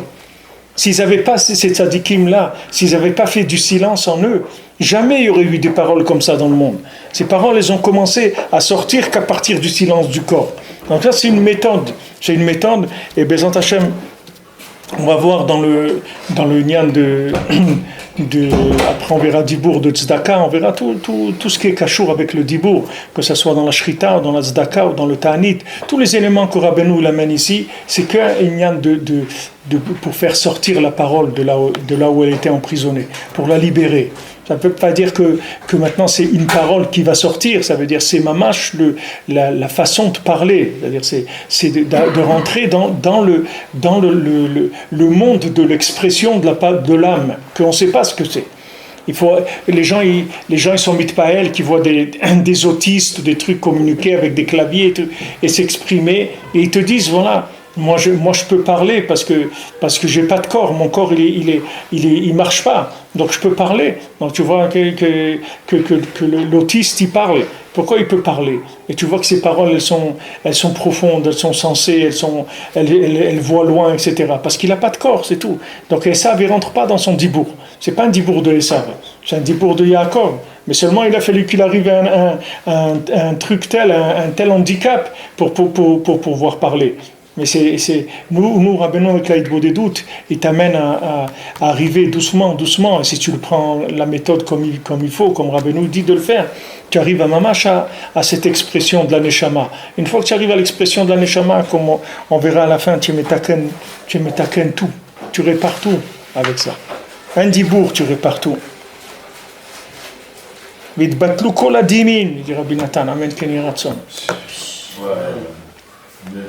S'ils n'avaient pas ces tzadikim-là, s'ils n'avaient pas fait du silence en eux, jamais il y aurait eu des paroles comme ça dans le monde. Ces paroles, elles ont commencé à sortir qu'à partir du silence du corps. Donc là, c'est une méthode. Et Bezant Hashem, on va voir dans le Nyan après on verra Dibour de Tzedaka, on verra tout ce qui est Kashour avec le Dibour, que ce soit dans la Shrita, ou dans la Tzedaka, ou dans le Ta'anit. Tous les éléments que Rabbeinu l'amène ici, c'est qu'un Nyan pour faire sortir la parole de là où elle était emprisonnée, pour la libérer. Ça ne peut pas dire que maintenant c'est une parole qui va sortir, ça veut dire c'est mamash la façon de parler, c'est-à-dire c'est de rentrer dans le monde de l'expression de l'âme, qu'on ne sait pas ce que c'est. Les gens ils sont mitpaël qui voient des autistes, des trucs communiquer avec des claviers et s'exprimer, et ils te disent voilà. Moi je peux parler parce que j'ai pas de corps, mon corps il marche pas, donc je peux parler. Donc tu vois que l'autiste il parle. Pourquoi il peut parler? Et tu vois que ces paroles elles sont profondes, elles sont sensées, elles voient loin, etc. Parce qu'il n'a pas de corps, c'est tout. Donc Esav il rentre pas dans son dibour. C'est pas un dibour de Esav, c'est un dibour de Yaakov. Mais seulement il a fallu qu'il arrive à un truc tel, un tel handicap pour pouvoir parler. Mais nous Rabbeinu avec la Hitbo des doutes, il t'amène à arriver doucement, et si tu le prends la méthode comme il faut, comme Rabbeinu dit de le faire, tu arrives à mamash à cette expression de la Neshama. Une fois que tu arrives à l'expression de la Neshama, comme on verra à la fin, tu metaken tout, tu répares tout avec ça. Un dibour, tu répares tout. Vidbatlu kol adimin, dit Rabbi Nathan, amen ken yiratson.